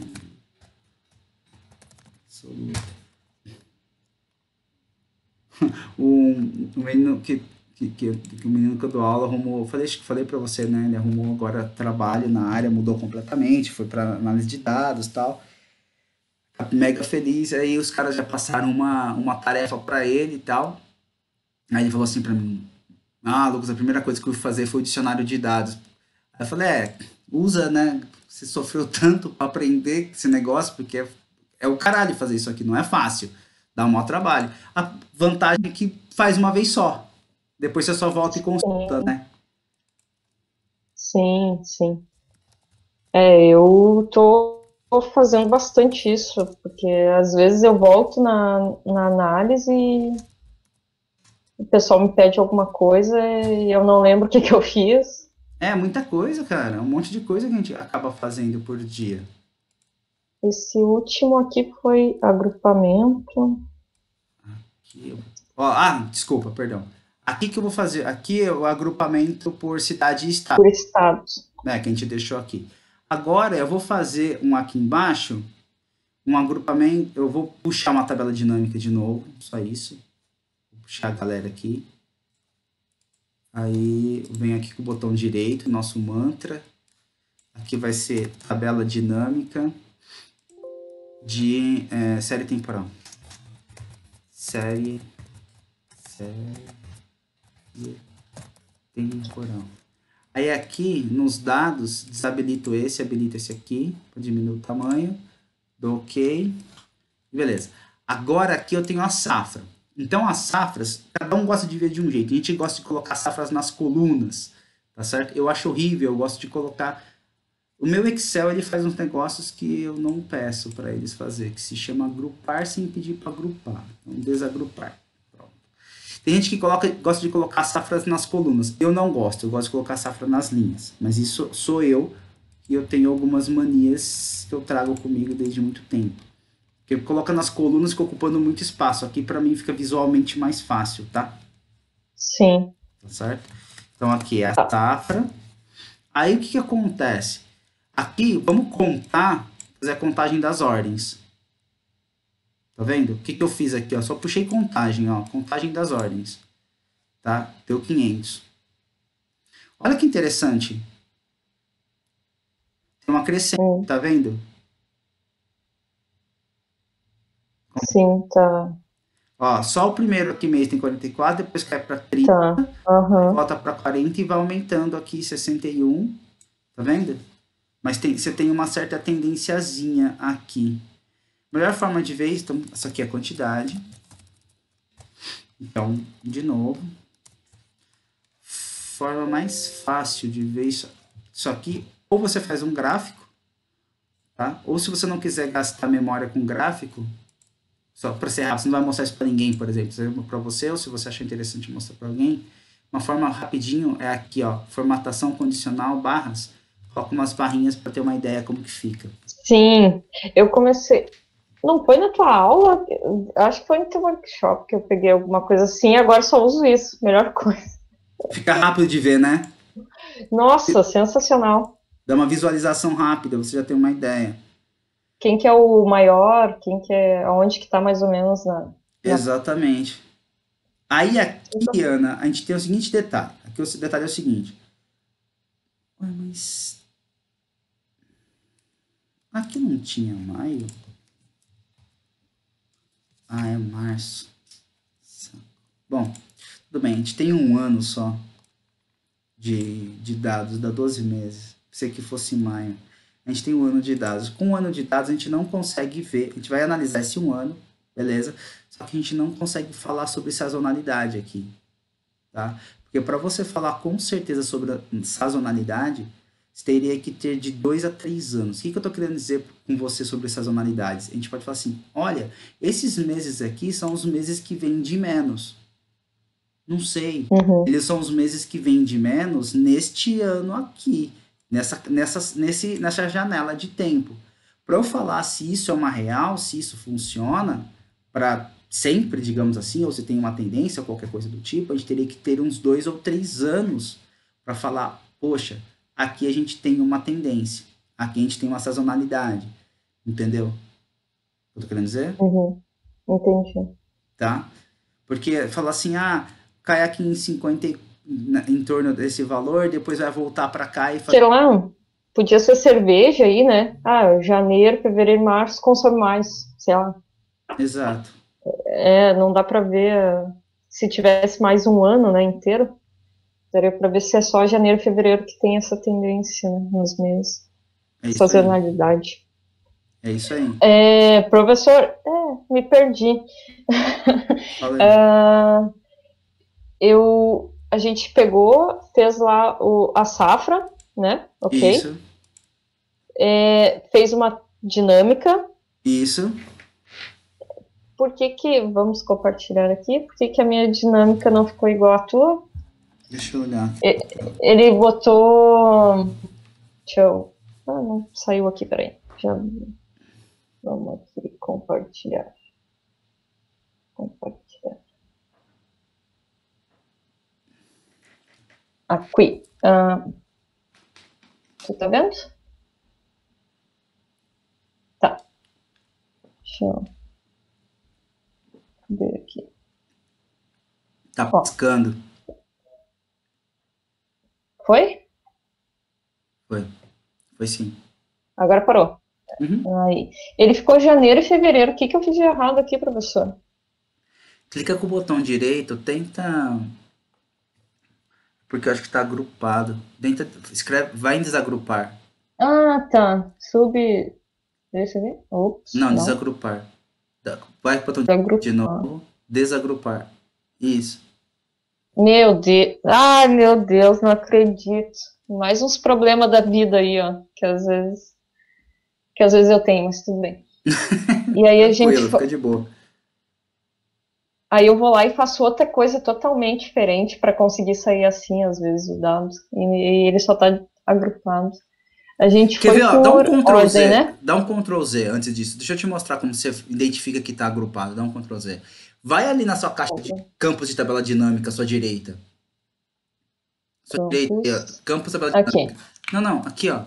O menino que o menino que eu dou aula arrumou, falei para você, né? Ele arrumou agora trabalho na área, mudou completamente, foi para análise de dados e tal. Mega feliz, aí os caras já passaram uma tarefa para ele e tal. Aí ele falou assim para mim: Lucas, a primeira coisa que eu fui fazer foi o dicionário de dados. Aí eu falei: usa, né? Você sofreu tanto para aprender esse negócio, porque é o caralho fazer isso aqui, não é fácil. Dá um maior trabalho. A vantagem é que faz uma vez só. Depois você só volta e consulta, né? Sim, sim. Eu tô fazendo bastante isso, porque às vezes eu volto na análise e o pessoal me pede alguma coisa e eu não lembro o que eu fiz. É muita coisa, cara. Um monte de coisa que a gente acaba fazendo por dia. Esse último aqui foi agrupamento. Aqui, desculpa, perdão. Aqui que eu vou fazer, aqui é o agrupamento por cidade e estado. Por estados. Que a gente deixou aqui. Agora eu vou fazer aqui embaixo, um agrupamento, eu vou puxar uma tabela dinâmica de novo, só isso. Vou puxar a galera aqui. Aí venho aqui com o botão direito, nosso mantra. Aqui vai ser tabela dinâmica de série temporal. Série temporal. Aí aqui nos dados, desabilito esse, habilito esse aqui, para diminuir o tamanho. Dou OK. Beleza. Agora aqui eu tenho a safra. Então as safras, cada um gosta de ver de um jeito. A gente gosta de colocar safras nas colunas, tá certo? Eu acho horrível, eu gosto de colocar... O meu Excel, ele faz uns negócios que eu não peço para eles fazer, que se chama agrupar sem pedir para agrupar. Então, desagrupar. Pronto. Tem gente que gosta de colocar safras nas colunas. Eu não gosto, eu gosto de colocar safra nas linhas. Mas isso sou eu, e eu tenho algumas manias que eu trago comigo desde muito tempo. Porque coloca nas colunas, fica ocupando muito espaço. Aqui para mim fica visualmente mais fácil, tá? Sim. Tá certo? Então aqui é a safra. Aí o que acontece? Aqui, vamos contar, fazer a contagem das ordens. Tá vendo? O que que eu fiz aqui, ó? Só puxei contagem, ó. Contagem das ordens, tá? Deu 500. Olha que interessante. Tem uma crescente, Hum, tá vendo? sim, tá. Ó, só o primeiro aqui mês tem 44, depois cai para 30, Tá. aí Aham. volta para 40 e vai aumentando aqui 61, tá vendo? Mas você tem uma certa tendenciazinha aqui. Melhor forma de ver isso, então, essa aqui é a quantidade. Então, de novo, forma mais fácil de ver isso aqui, ou você faz um gráfico, tá? Ou se você não quiser gastar memória com gráfico, só para ser rápido, você não vai mostrar isso para ninguém, por exemplo, para você, ou se você achar interessante mostrar para alguém, uma forma rapidinho é aqui, ó, formatação condicional, barras, coloca umas barrinhas para ter uma ideia como que fica. Sim, eu comecei. Não foi na tua aula? Acho que foi no teu workshop que eu peguei alguma coisa assim, agora só uso isso. Melhor coisa. Fica rápido de ver, né? Nossa, sensacional. Dá uma visualização rápida, você já tem uma ideia. Quem que é o maior? Quem que é. Aonde que tá mais ou menos na... Exatamente. Aí aqui, Ana, a gente tem o seguinte detalhe. Aqui o detalhe é o seguinte. Ué, mas aqui não tinha maio? Ah, é março. Bom, tudo bem, a gente tem um ano só de dados, dá 12 meses. Se aqui fosse maio. A gente tem um ano de dados. Com um ano de dados, a gente não consegue ver. A gente vai analisar esse um ano, beleza? Só que a gente não consegue falar sobre sazonalidade aqui, tá? Porque para você falar com certeza sobre a sazonalidade, você teria que ter de 2 a 3 anos. O que eu estou querendo dizer com você sobre sazonalidades? A gente pode falar assim, olha, esses meses aqui são os meses que vendem menos. Não sei. Uhum, Eles são os meses que vendem menos neste ano aqui, nessa janela de tempo. Para eu falar se isso é uma real, se isso funciona, para sempre, digamos assim, ou se tem uma tendência ou qualquer coisa do tipo, a gente teria que ter uns 2 ou 3 anos para falar, poxa, aqui a gente tem uma tendência, aqui a gente tem uma sazonalidade, entendeu? O que eu tô querendo dizer? uhum, entendi. Tá? Porque falar assim, cai aqui em 50, em torno desse valor, depois vai voltar para cá e fazer. Sei lá, podia ser cerveja aí, né? Ah, janeiro, fevereiro, março consome mais, sei lá. Exato. É, não dá pra ver se tivesse mais um ano, né, inteiro. Daria pra ver se é só janeiro e fevereiro que tem essa tendência, né, nos meses. É isso aí. Sazonalidade. É isso aí. É, professor, me perdi. Fala aí. Ah, a gente pegou, fez lá a safra, né? Ok. Isso. Fez uma dinâmica. Isso. Por que que, vamos compartilhar aqui, por que que a minha dinâmica não ficou igual à tua? Deixa eu olhar. Ele botou, deixa eu, não saiu aqui, peraí. Já, vamos aqui, compartilhar. Compartilhar. Aqui. Você tá vendo? Tá. Deixa eu ver aqui. Tá Ó, piscando. foi? Foi. Foi sim. Agora parou. Uhum. Aí. Ele ficou janeiro e fevereiro. O que que eu fiz de errado aqui, professor? Clica com o botão direito, tenta. Porque eu acho que tá agrupado. Tenta. Escreve. Vai em desagrupar. Ah, tá. Deixa eu ver. Ops, Não, não. desagrupar. Vai com o botão direito de Agrupar. novo. Desagrupar. Isso. Meu Deus. Ai, meu Deus, não acredito. Mais uns problemas da vida aí, ó. Que às vezes eu tenho, mas tudo bem. E aí a gente. Tranquilo, fica de boa. Aí eu vou lá e faço outra coisa totalmente diferente para conseguir sair assim, às vezes, o dado. E ele só tá agrupado. A gente Quer ver, foi ó, dá um por Ctrl ordem, Z, né? dá um Ctrl Z antes disso. Deixa eu te mostrar como você identifica que está agrupado. Dá um Ctrl Z. Vai ali na sua caixa de campos de tabela dinâmica, à sua direita. Sua direita, aí, ó, Campus. campos de tabela Aqui. dinâmica. Não, aqui, ó.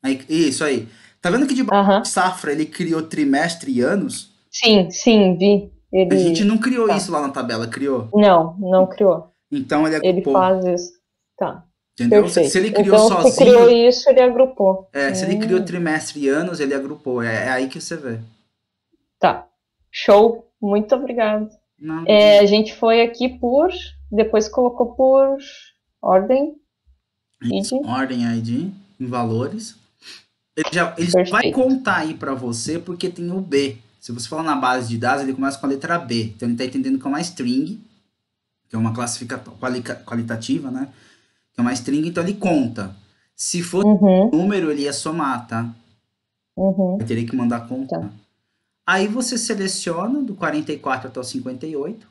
Aí, isso aí. Tá vendo que debaixo de Aham. safra ele criou trimestre e anos? Sim, sim, vi. A gente Ele. não criou Tá. isso lá na tabela, criou? Não, não criou. Então ele Ele agrupou, faz isso. Tá. entendeu? Se Perfeito. ele criou Então, se criou sozinho, isso, ele agrupou. se ele criou trimestre e anos, ele agrupou. É aí que você vê. Tá. Show. Muito obrigado. Não, A gente foi aqui por. Depois colocou por ordem. isso, ID. ordem ID em valores. Ele só vai Perfeito. contar aí para você porque tem o B. Se você falar na base de dados, ele começa com a letra B. Então ele está entendendo que é uma string, que é uma classificação qualitativa, né? Que é uma string, então ele conta. Se for Uhum. número, ele ia somar, tá? Uhum. Vai ter que mandar contar. Tá. Aí você seleciona do 44 até o 58.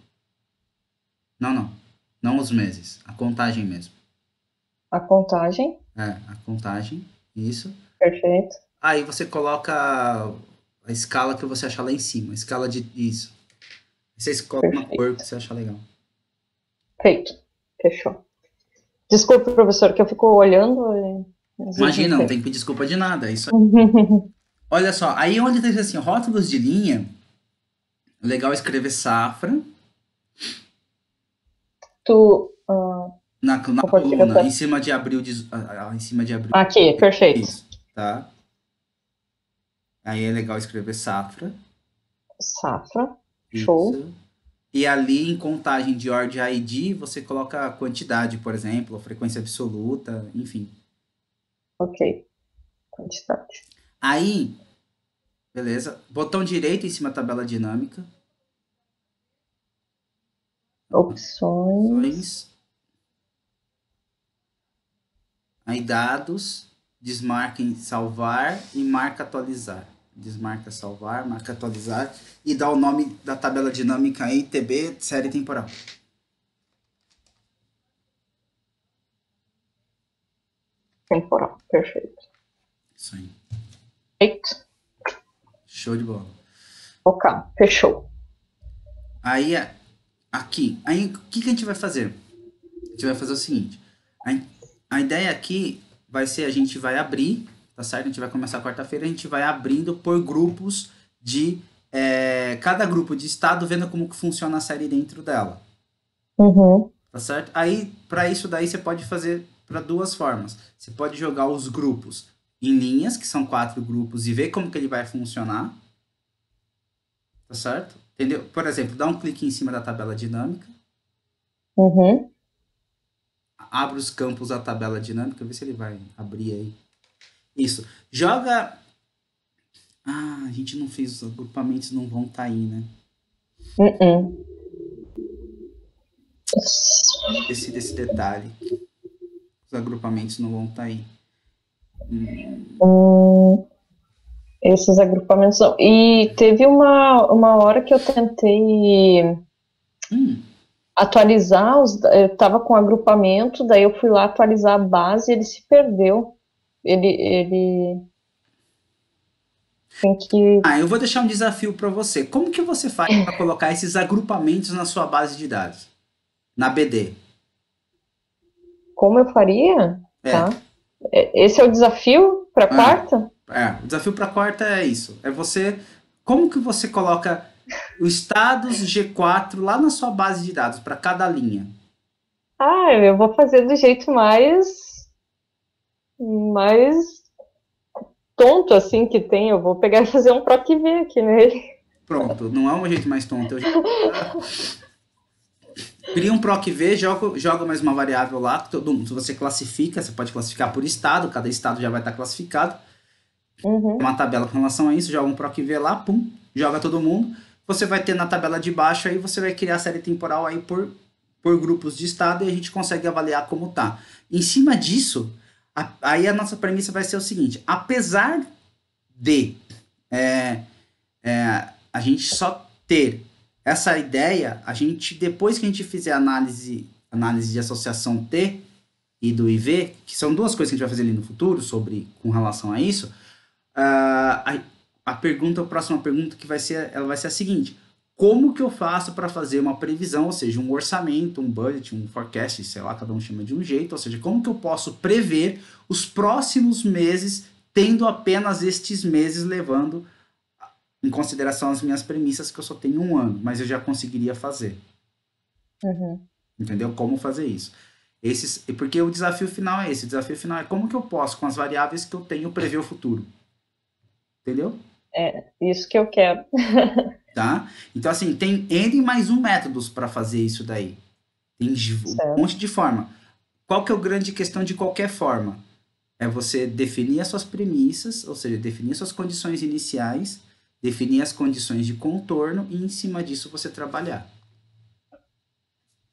Não, não. Não os meses. A contagem mesmo. A contagem. A contagem. Isso. Perfeito. Aí você coloca a escala que você achar lá em cima. A escala de isso. Você escolhe uma cor que Perfeito. você achar legal. Feito. Fechou. Desculpe, professor, que eu fico olhando e às vezes me Imagina, não tem perco. que pedir desculpa de nada. É isso aí. Olha só, aí onde tem assim, rótulos de linha, legal escrever safra Tu na compartilha coluna, pra... em cima de abril, em cima de abril. Aqui, perfeito. Isso, tá? Aí é legal escrever safra. Safra. Show. Isso. E ali em contagem de ordem ID, você coloca a quantidade, por exemplo, a frequência absoluta, enfim. Ok. Quantidade. Aí, beleza. Botão direito em cima da tabela dinâmica. Opções. Aí dados, desmarca em salvar e marca atualizar. Desmarca salvar, marca atualizar e dá o nome da tabela dinâmica aí, TB, série temporal. Temporal. Perfeito. Isso aí. Feito. Show de bola. Ok. Fechou. Aí, aqui, aí o que a gente vai fazer? A gente vai fazer o seguinte. A ideia aqui vai ser, a gente vai abrir, tá certo? A gente vai começar quarta-feira, a gente vai abrindo por grupos de... cada grupo de estado vendo como que funciona a série dentro dela. Uhum. Tá certo? Aí, para isso daí, você pode fazer para duas formas. Você pode jogar os grupos em linhas, que são 4 grupos, e ver como que ele vai funcionar. Tá certo? Entendeu? Por exemplo, dá um clique em cima da tabela dinâmica. Uhum. Abre os campos da tabela dinâmica, vê se ele vai abrir aí. Isso. Joga... a gente não fez, os agrupamentos não vão estar aí, né? Desse detalhe. Os agrupamentos não vão estar aí. Esses agrupamentos não. E teve uma hora que eu tentei atualizar, eu estava com agrupamento, daí eu fui lá atualizar a base e ele se perdeu. Ele tem que... Eu vou deixar um desafio para você. Como que você faz para colocar esses agrupamentos na sua base de dados? Na BD. Como eu faria? Tá. Esse é o desafio para quarta? O desafio para quarta é isso. É você... Como que você coloca os estados G4 lá na sua base de dados, para cada linha? Eu vou fazer do jeito mais tonto assim que tem. Eu vou pegar e fazer um PROC-V aqui nele. Pronto, não é um jeito mais tonto. Cria um PROC-V, joga mais uma variável lá. Se você classifica, você pode classificar por estado, cada estado já vai estar classificado. Uhum. Tem uma tabela com relação a isso, joga um PROC-V lá, pum, joga todo mundo. Você vai ter na tabela de baixo aí, você vai criar a série temporal aí por grupos de estado e a gente consegue avaliar como tá. Em cima disso, aí a nossa premissa vai ser o seguinte: apesar de a gente só ter essa ideia, a gente, depois que a gente fizer análise de associação T e do IV, que são duas coisas que a gente vai fazer ali no futuro com relação a isso, a próxima pergunta que vai ser a seguinte: como que eu faço para fazer uma previsão, ou seja, um orçamento, um budget, um forecast, sei lá, cada um chama de um jeito, ou seja, como que eu posso prever os próximos meses, tendo apenas estes meses levando em consideração as minhas premissas, que eu só tenho 1 ano, mas eu já conseguiria fazer. Uhum. Entendeu? Como fazer isso. Porque o desafio final é esse. O desafio final é como que eu posso, com as variáveis que eu tenho, prever o futuro. Entendeu? É isso que eu quero. Tá? Então, assim, tem N mais um métodos para fazer isso daí. Tem um Certo. monte de forma. Qual que é a grande questão de qualquer forma? É você definir as suas premissas, ou seja, definir as suas condições iniciais, definir as condições de contorno e, em cima disso, você trabalhar.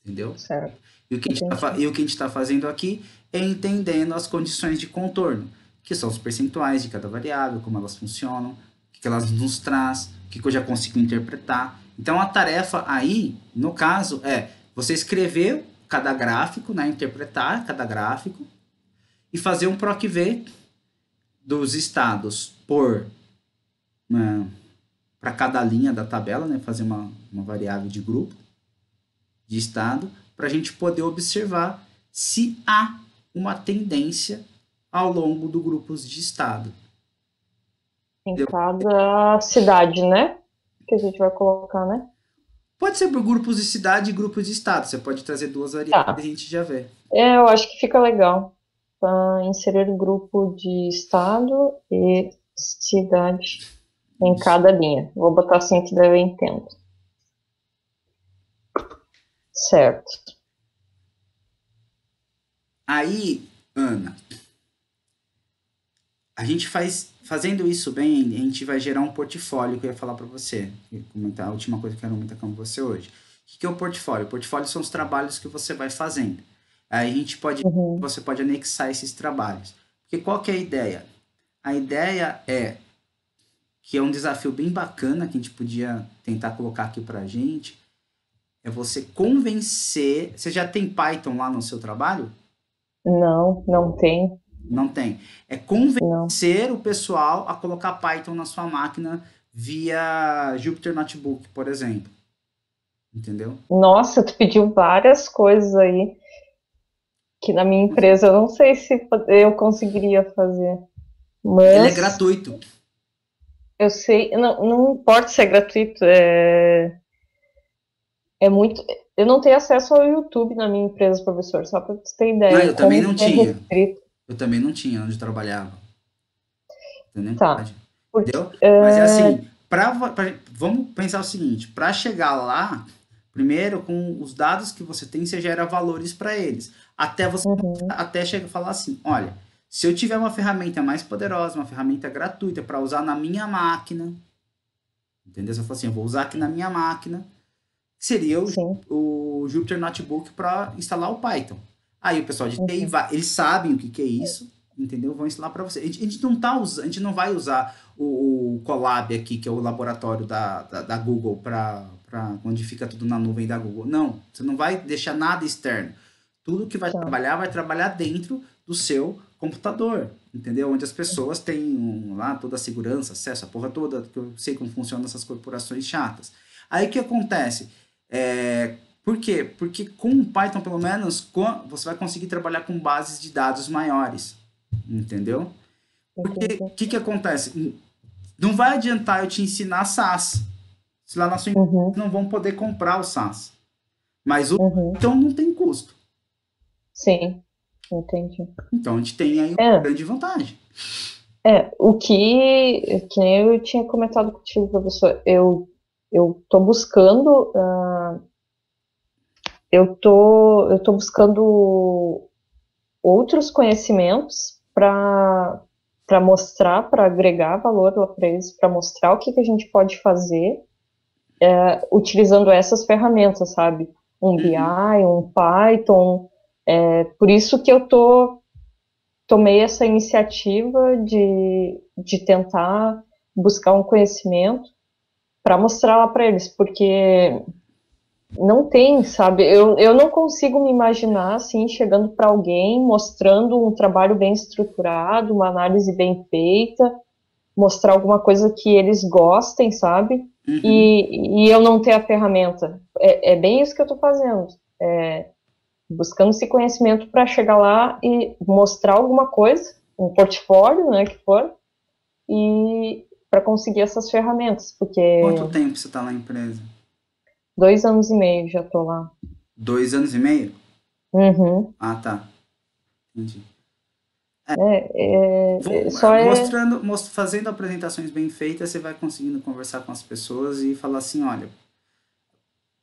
Entendeu? Certo. E o que Entendi. a gente está fazendo aqui é entendendo as condições de contorno, que são os percentuais de cada variável, como elas funcionam, o que elas nos traz, o que eu já consigo interpretar. Então a tarefa aí, no caso, é você escrever cada gráfico, né, interpretar cada gráfico e fazer um PROC-V dos estados por para cada linha da tabela, né, fazer uma variável de grupo de estado, para a gente poder observar se há uma tendência ao longo do grupos de estado. Em Entendeu? cada cidade, né? Que a gente vai colocar, né? Pode ser por grupos de cidade e grupos de estado. Você pode trazer 2 variáveis e a Tá. gente já vê. Eu acho que fica legal para inserir grupo de estado e cidade em Isso. cada linha. Vou botar assim que daí eu entendo. Certo. Aí, Ana, a gente fazendo isso bem, a gente vai gerar um portfólio que eu ia falar para você. Comentar a última coisa que eu quero comentar com você hoje. O que é o portfólio? O portfólio são os trabalhos que você vai fazendo. Aí Uhum. você pode anexar esses trabalhos. Porque qual que é a ideia? A ideia é que é um desafio bem bacana que a gente podia tentar colocar aqui pra gente, é você convencer. Você já tem Python lá no seu trabalho? Não, não tem. Não tem. É Não. convencer o pessoal a colocar Python na sua máquina via Jupyter Notebook, por exemplo. Entendeu? Nossa, tu pediu várias coisas aí que na minha empresa eu não sei se eu conseguiria fazer. Ele é Mas gratuito. eu sei, não, não importa se é gratuito, é muito. Eu não tenho acesso ao YouTube na minha empresa, professor, só para você ter Não, ideia, eu também como não que é tinha. restrito. Eu também não tinha onde eu trabalhava. Entendeu? Tá. Porque, Entendeu? Mas é assim, vamos pensar o seguinte, para chegar lá, primeiro com os dados que você tem, você gera valores para eles. uhum, Até chegar a falar assim, olha, se eu tiver uma ferramenta mais poderosa, uma ferramenta gratuita para usar na minha máquina, entendeu? Se eu falar assim, eu vou usar aqui na minha máquina, seria sim. o Jupyter Notebook para instalar o Python. Aí o pessoal de TI Uhum, eles sabem o que, que é isso, entendeu? Vão instalar para você. A gente não vai usar o Colab aqui, que é o laboratório da Google, para onde fica tudo na nuvem da Google. Não, você não vai deixar nada externo. Tudo que tá. vai trabalhar dentro do seu computador, entendeu? Onde as pessoas têm lá toda a segurança, acesso, a porra toda, que eu sei como funcionam essas corporações chatas. Aí o que acontece? Por quê? Porque com o Python, pelo menos, você vai conseguir trabalhar com bases de dados maiores, entendeu? Porque Entendi. o que acontece? Não vai adiantar eu te ensinar SAS, se lá na sua empresa Uhum, não vão poder comprar o SAS. Mas o uhum, Python não tem custo. sim, entendi. Então a gente tem aí uma É, grande vantagem. o que nem eu tinha comentado contigo, professor, eu tô buscando, eu tô buscando outros conhecimentos para mostrar, para agregar valor lá para eles, para mostrar o que que a gente pode fazer utilizando essas ferramentas, sabe? Um Uhum. BI, um Python. Por isso que eu tomei essa iniciativa de tentar buscar um conhecimento para mostrar lá para eles, porque não tem, sabe? Eu não consigo me imaginar assim chegando para alguém mostrando um trabalho bem estruturado, uma análise bem feita, mostrar alguma coisa que eles gostem, sabe? Uhum. E eu não ter a ferramenta. É bem isso que eu estou fazendo. Buscando esse conhecimento para chegar lá e mostrar alguma coisa, um portfólio, né, que for, e, para conseguir essas ferramentas, porque Quanto tempo você está na empresa? 2 anos e meio já tô lá. 2 anos e meio? Uhum. Ah, tá. Entendi. Só é. Fazendo apresentações bem feitas, você vai conseguindo conversar com as pessoas e falar assim, olha,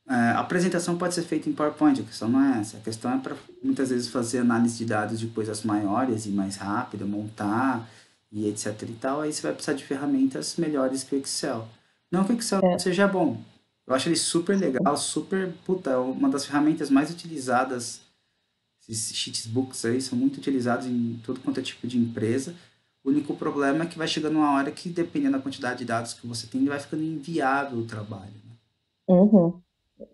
a apresentação pode ser feita em PowerPoint, a questão não é essa. A questão é para muitas vezes fazer análise de dados de coisas maiores e mais rápida, montar e etc e tal. Aí você vai precisar de ferramentas melhores que o Excel. Não que o Excel não É, seja bom. Eu acho ele super legal, super, puta, é uma das ferramentas mais utilizadas. Esses sheetbooks aí são muito utilizados em todo quanto é tipo de empresa. O único problema é que vai chegando uma hora que, dependendo da quantidade de dados que você tem, vai ficando inviável o trabalho, né? uhum.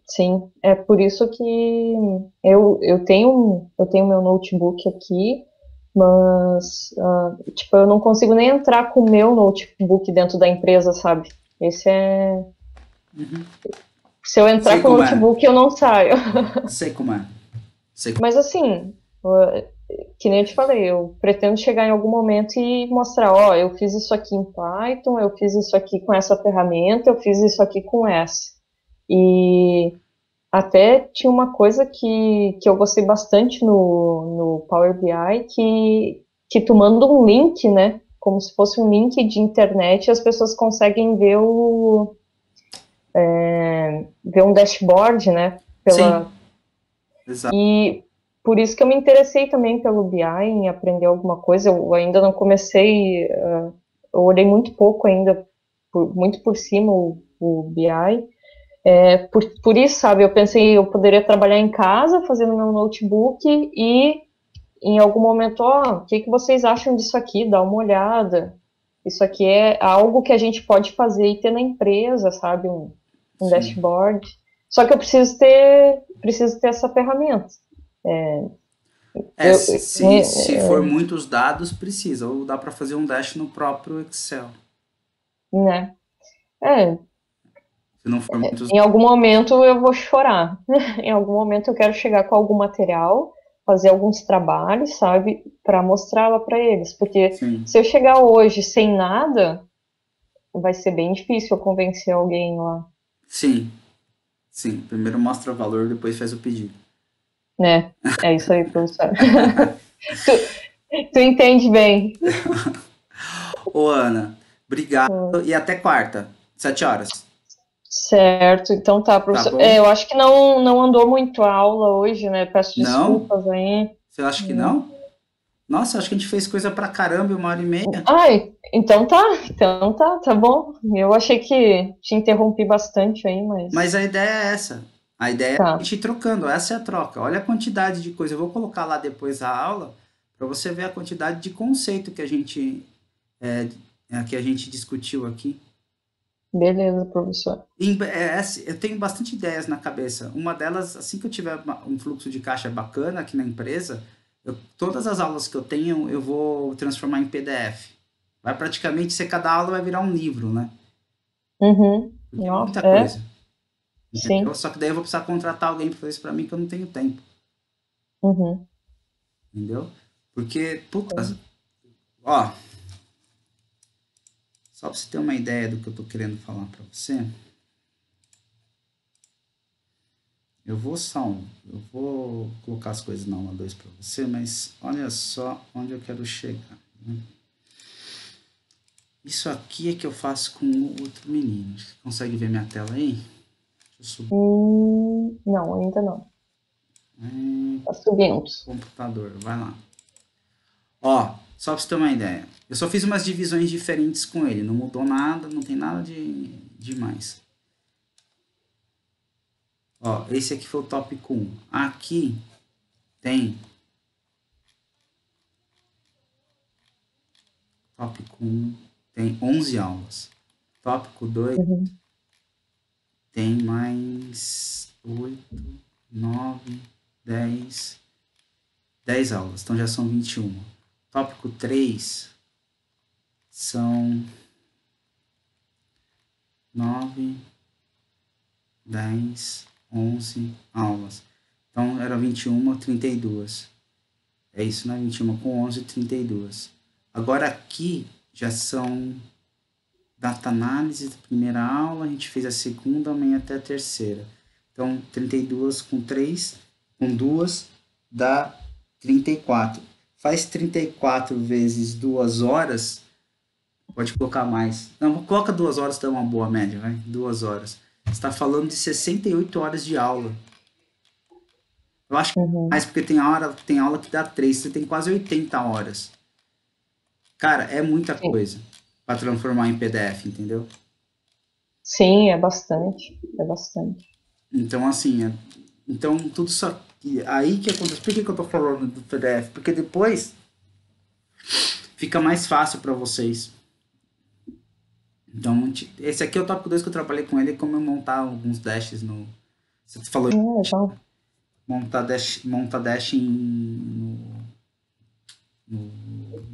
Sim, é por isso que eu tenho meu notebook aqui, mas tipo, eu não consigo nem entrar com o meu notebook dentro da empresa, sabe? Esse é. Uhum. Se eu entrar Sei com o como é. notebook, eu não saio. Sei como é. Sei como Mas assim, que nem eu te falei, eu pretendo chegar em algum momento e mostrar, ó, eu fiz isso aqui em Python, eu fiz isso aqui com essa ferramenta, eu fiz isso aqui com essa. E até tinha uma coisa que eu gostei bastante no Power BI, que tu manda um link, né? Como se fosse um link de internet, e as pessoas conseguem ver um dashboard, né? Sim, Pela, exato. e por isso que eu me interessei também pelo BI, em aprender alguma coisa. Eu ainda não comecei, eu olhei muito pouco ainda, muito por cima o BI. Por isso, sabe, eu pensei eu poderia trabalhar em casa, fazendo meu notebook e em algum momento, ó, o que que vocês acham disso aqui? Dá uma olhada. Isso aqui é algo que a gente pode fazer e ter na empresa, sabe? Um Sim. dashboard. Só que eu preciso ter essa ferramenta. É, Eu, se for muitos dados, precisa. Ou dá para fazer um dash no próprio Excel. né? É, Se não for muitos. em algum momento eu vou chorar. Em algum momento eu quero chegar com algum material, fazer alguns trabalhos, sabe, para mostrá-la para eles, porque Sim. se eu chegar hoje sem nada, vai ser bem difícil eu convencer alguém lá, Sim. Sim. Primeiro mostra o valor, depois faz o pedido. né? É isso aí, professor. Tu, tu entende bem. Ô, Ana, obrigado e até quarta, 7 horas. Certo, então tá, Tá professor. bom? Eu acho que não andou muito a aula hoje, né? Peço Não? desculpas aí. Você acha que não? Nossa, acho que a gente fez coisa pra caramba em 1 hora e meia. Ai, então tá bom. Eu achei que te interrompi bastante aí, Mas mas a ideia é essa. A ideia é a tá, gente ir trocando. Essa é a troca. Olha a quantidade de coisa. Eu vou colocar lá depois a aula para você ver a quantidade de conceito é, que a gente discutiu aqui. beleza, professor. Eu tenho bastante ideias na cabeça. Uma delas, assim que eu tiver um fluxo de caixa bacana aqui na empresa, todas as aulas que eu tenho eu vou transformar em PDF. Vai praticamente ser cada aula vai virar um livro, né? Uhum. Porque é Ó, muita coisa, entendeu? sim. Só que daí eu vou precisar contratar alguém para fazer isso para mim que eu não tenho tempo, Uhum. entendeu? Porque, puta, ó, só para você ter uma ideia do que eu tô querendo falar para você, eu vou colocar as coisas na aula 2 para você, mas olha só onde eu quero chegar, né? Isso aqui é que eu faço com o outro menino. Você consegue ver minha tela aí? Deixa eu subir. Não, ainda não. É, Tá subindo. computador, vai lá. Ó, só pra você ter uma ideia. Eu só fiz umas divisões diferentes com ele. Não mudou nada, não tem nada de demais. Ó, esse aqui foi o tópico 1. Aqui tem tópico 1, tem 11 aulas. Tópico 2 Uhum. tem mais 8, 9, 10, 10 aulas. Então já são 21. Tópico 3 são 9, 10, 11 aulas. Então era 21 ou 32. É isso, né? 21 com 11, 32. Agora aqui já são data análise da primeira aula, a gente fez a segunda, amanhã até a terceira. Então, 32 com 3, com 2, dá 34. Faz 34 vezes 2 horas, pode colocar mais. Não, coloca 2 horas, dá uma boa média, vai. 2 horas. Você está falando de 68 horas de aula. Eu acho que Uhum. mais, porque tem aula que dá 3, você tem quase 80 horas. Cara, é muita Sim. coisa para transformar em PDF, entendeu? Sim, é bastante. É bastante. Então, assim, então tudo só. Aí que acontece. Por que eu tô falando do PDF? Porque depois fica mais fácil para vocês. Então, esse aqui é o tópico 2 que eu trabalhei com ele, como eu montar alguns dashes no. Você falou Legal. montar dash no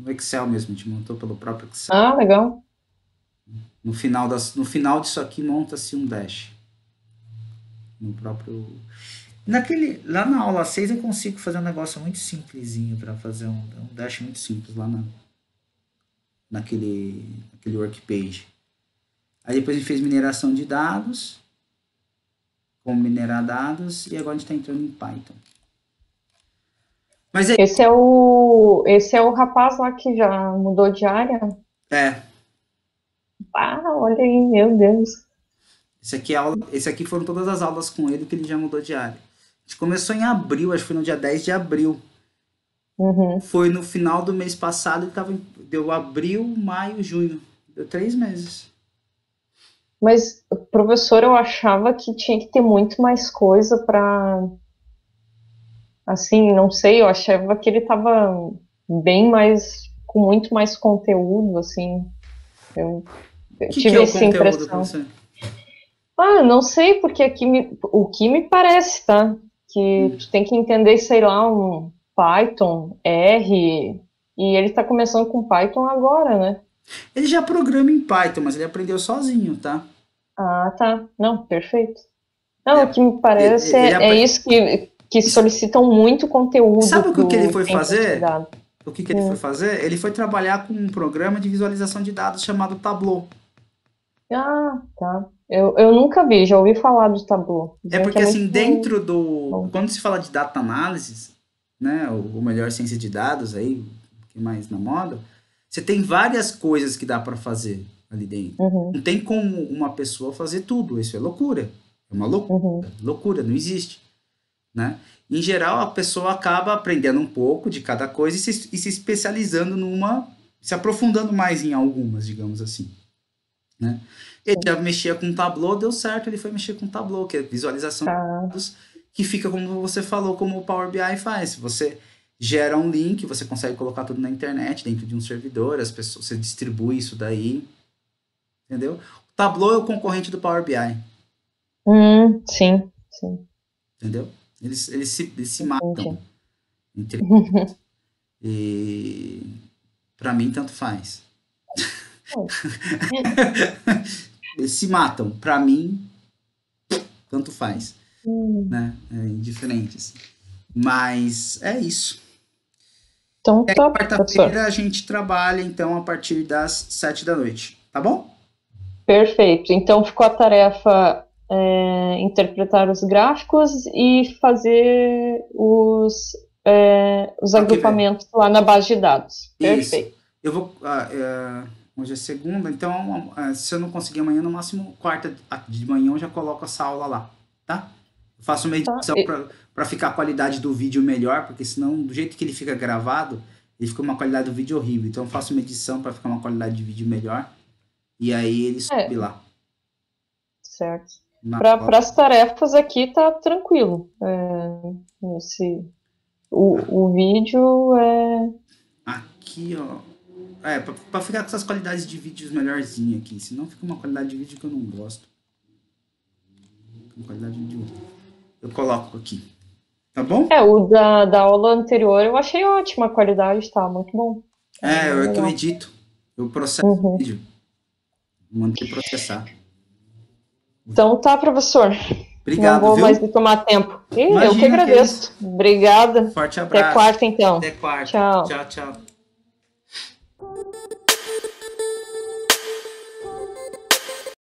Excel mesmo, a gente montou pelo próprio Excel. Ah, legal. No final disso aqui monta-se um dash. No próprio. Lá na aula 6 eu consigo fazer um negócio muito simplesinho para fazer um dash muito simples lá naquele workpage. Aí depois a gente fez mineração de dados, como minerar dados, e agora a gente está entrando em Python. Mas Esse é o rapaz lá que já mudou de área? é, Ah, olha aí, meu Deus. esse aqui foram todas as aulas com ele que ele já mudou de área. A gente começou em abril, acho que foi no dia 10 de abril. Uhum. Foi no final do mês passado, deu abril, maio, junho. Deu 3 meses. Mas, professor, eu achava que tinha que ter muito mais coisa para, assim, não sei, eu achava que ele estava bem mais, com muito mais conteúdo, assim. Eu, O eu que é tive o essa conteúdo para impressão. você? Ah, não sei, porque o que me parece, tá? Que tu tem que entender, sei lá, um Python, R, e ele tá começando com Python agora, né? Ele já programa em Python, mas ele aprendeu sozinho, tá? Ah, tá. Não, perfeito. Não, o Ele, que me parece ele é isso que solicitam muito conteúdo Sabe o que ele do foi cientista de fazer? dados. O que ele foi Hum. fazer? Ele foi trabalhar com um programa de visualização de dados chamado Tableau. Ah, tá. Eu nunca vi, já ouvi falar do Tableau. É Dizem que porque é assim, muito dentro do. bom. Quando se fala de data analysis, né? Ou melhor, ciência de dados aí, que é mais na moda, você tem várias coisas que dá para fazer ali dentro. Uhum, Não tem como uma pessoa fazer tudo. Isso é loucura. É uma loucura. uhum, Loucura, não existe. Né? Em geral, a pessoa acaba aprendendo um pouco de cada coisa e se especializando se aprofundando mais em algumas, digamos assim. Né? Ele sim. já mexia com Tableau, deu certo, ele foi mexer com Tableau, que é visualização de Ah, dados, que fica como você falou, como o Power BI faz. Você gera um link, você consegue colocar tudo na internet, dentro de um servidor, as pessoas, você distribui isso daí, entendeu? O Tableau é o concorrente do Power BI, sim, sim, entendeu? Eles se matam. entendi. Entre, e para mim, tanto faz. Eles se matam. Para mim, tanto faz. Hum. Né? É indiferente. Assim. Mas é isso. Então tá, professor. Quarta-feira a gente trabalha, então, a partir das 7 da noite. Tá bom? Perfeito. Então ficou a tarefa interpretar os gráficos e fazer os Ok, agrupamentos lá na base de dados. isso. Perfeito. Eu vou. Hoje é segunda, então se eu não conseguir amanhã, no máximo quarta de manhã eu já coloco essa aula lá. Tá? Eu faço uma Tá. edição para ficar a qualidade do vídeo melhor, porque senão, do jeito que ele fica gravado, ele fica uma qualidade do vídeo horrível. Então eu faço uma edição para ficar uma qualidade de vídeo melhor. E aí ele sobe É, lá. certo. Na- Para as tarefas aqui tá tranquilo. O vídeo é. Aqui, ó. Pra ficar com essas qualidades de vídeos melhorzinho aqui. Senão fica uma qualidade de vídeo que eu não gosto. Uma qualidade de vídeo. Eu coloco aqui. Tá bom? O da aula anterior eu achei ótima a qualidade, tá muito bom. Tá bem É que eu legal. edito. Eu processo o Uhum. vídeo. Mando ele processar. Então tá, professor. Não Obrigado, vou mais viu? me tomar tempo. Eu que Imagina que é isso. agradeço. Obrigada. Forte Até abraço. quarta, então. Até quarta. Tchau. Tchau, tchau.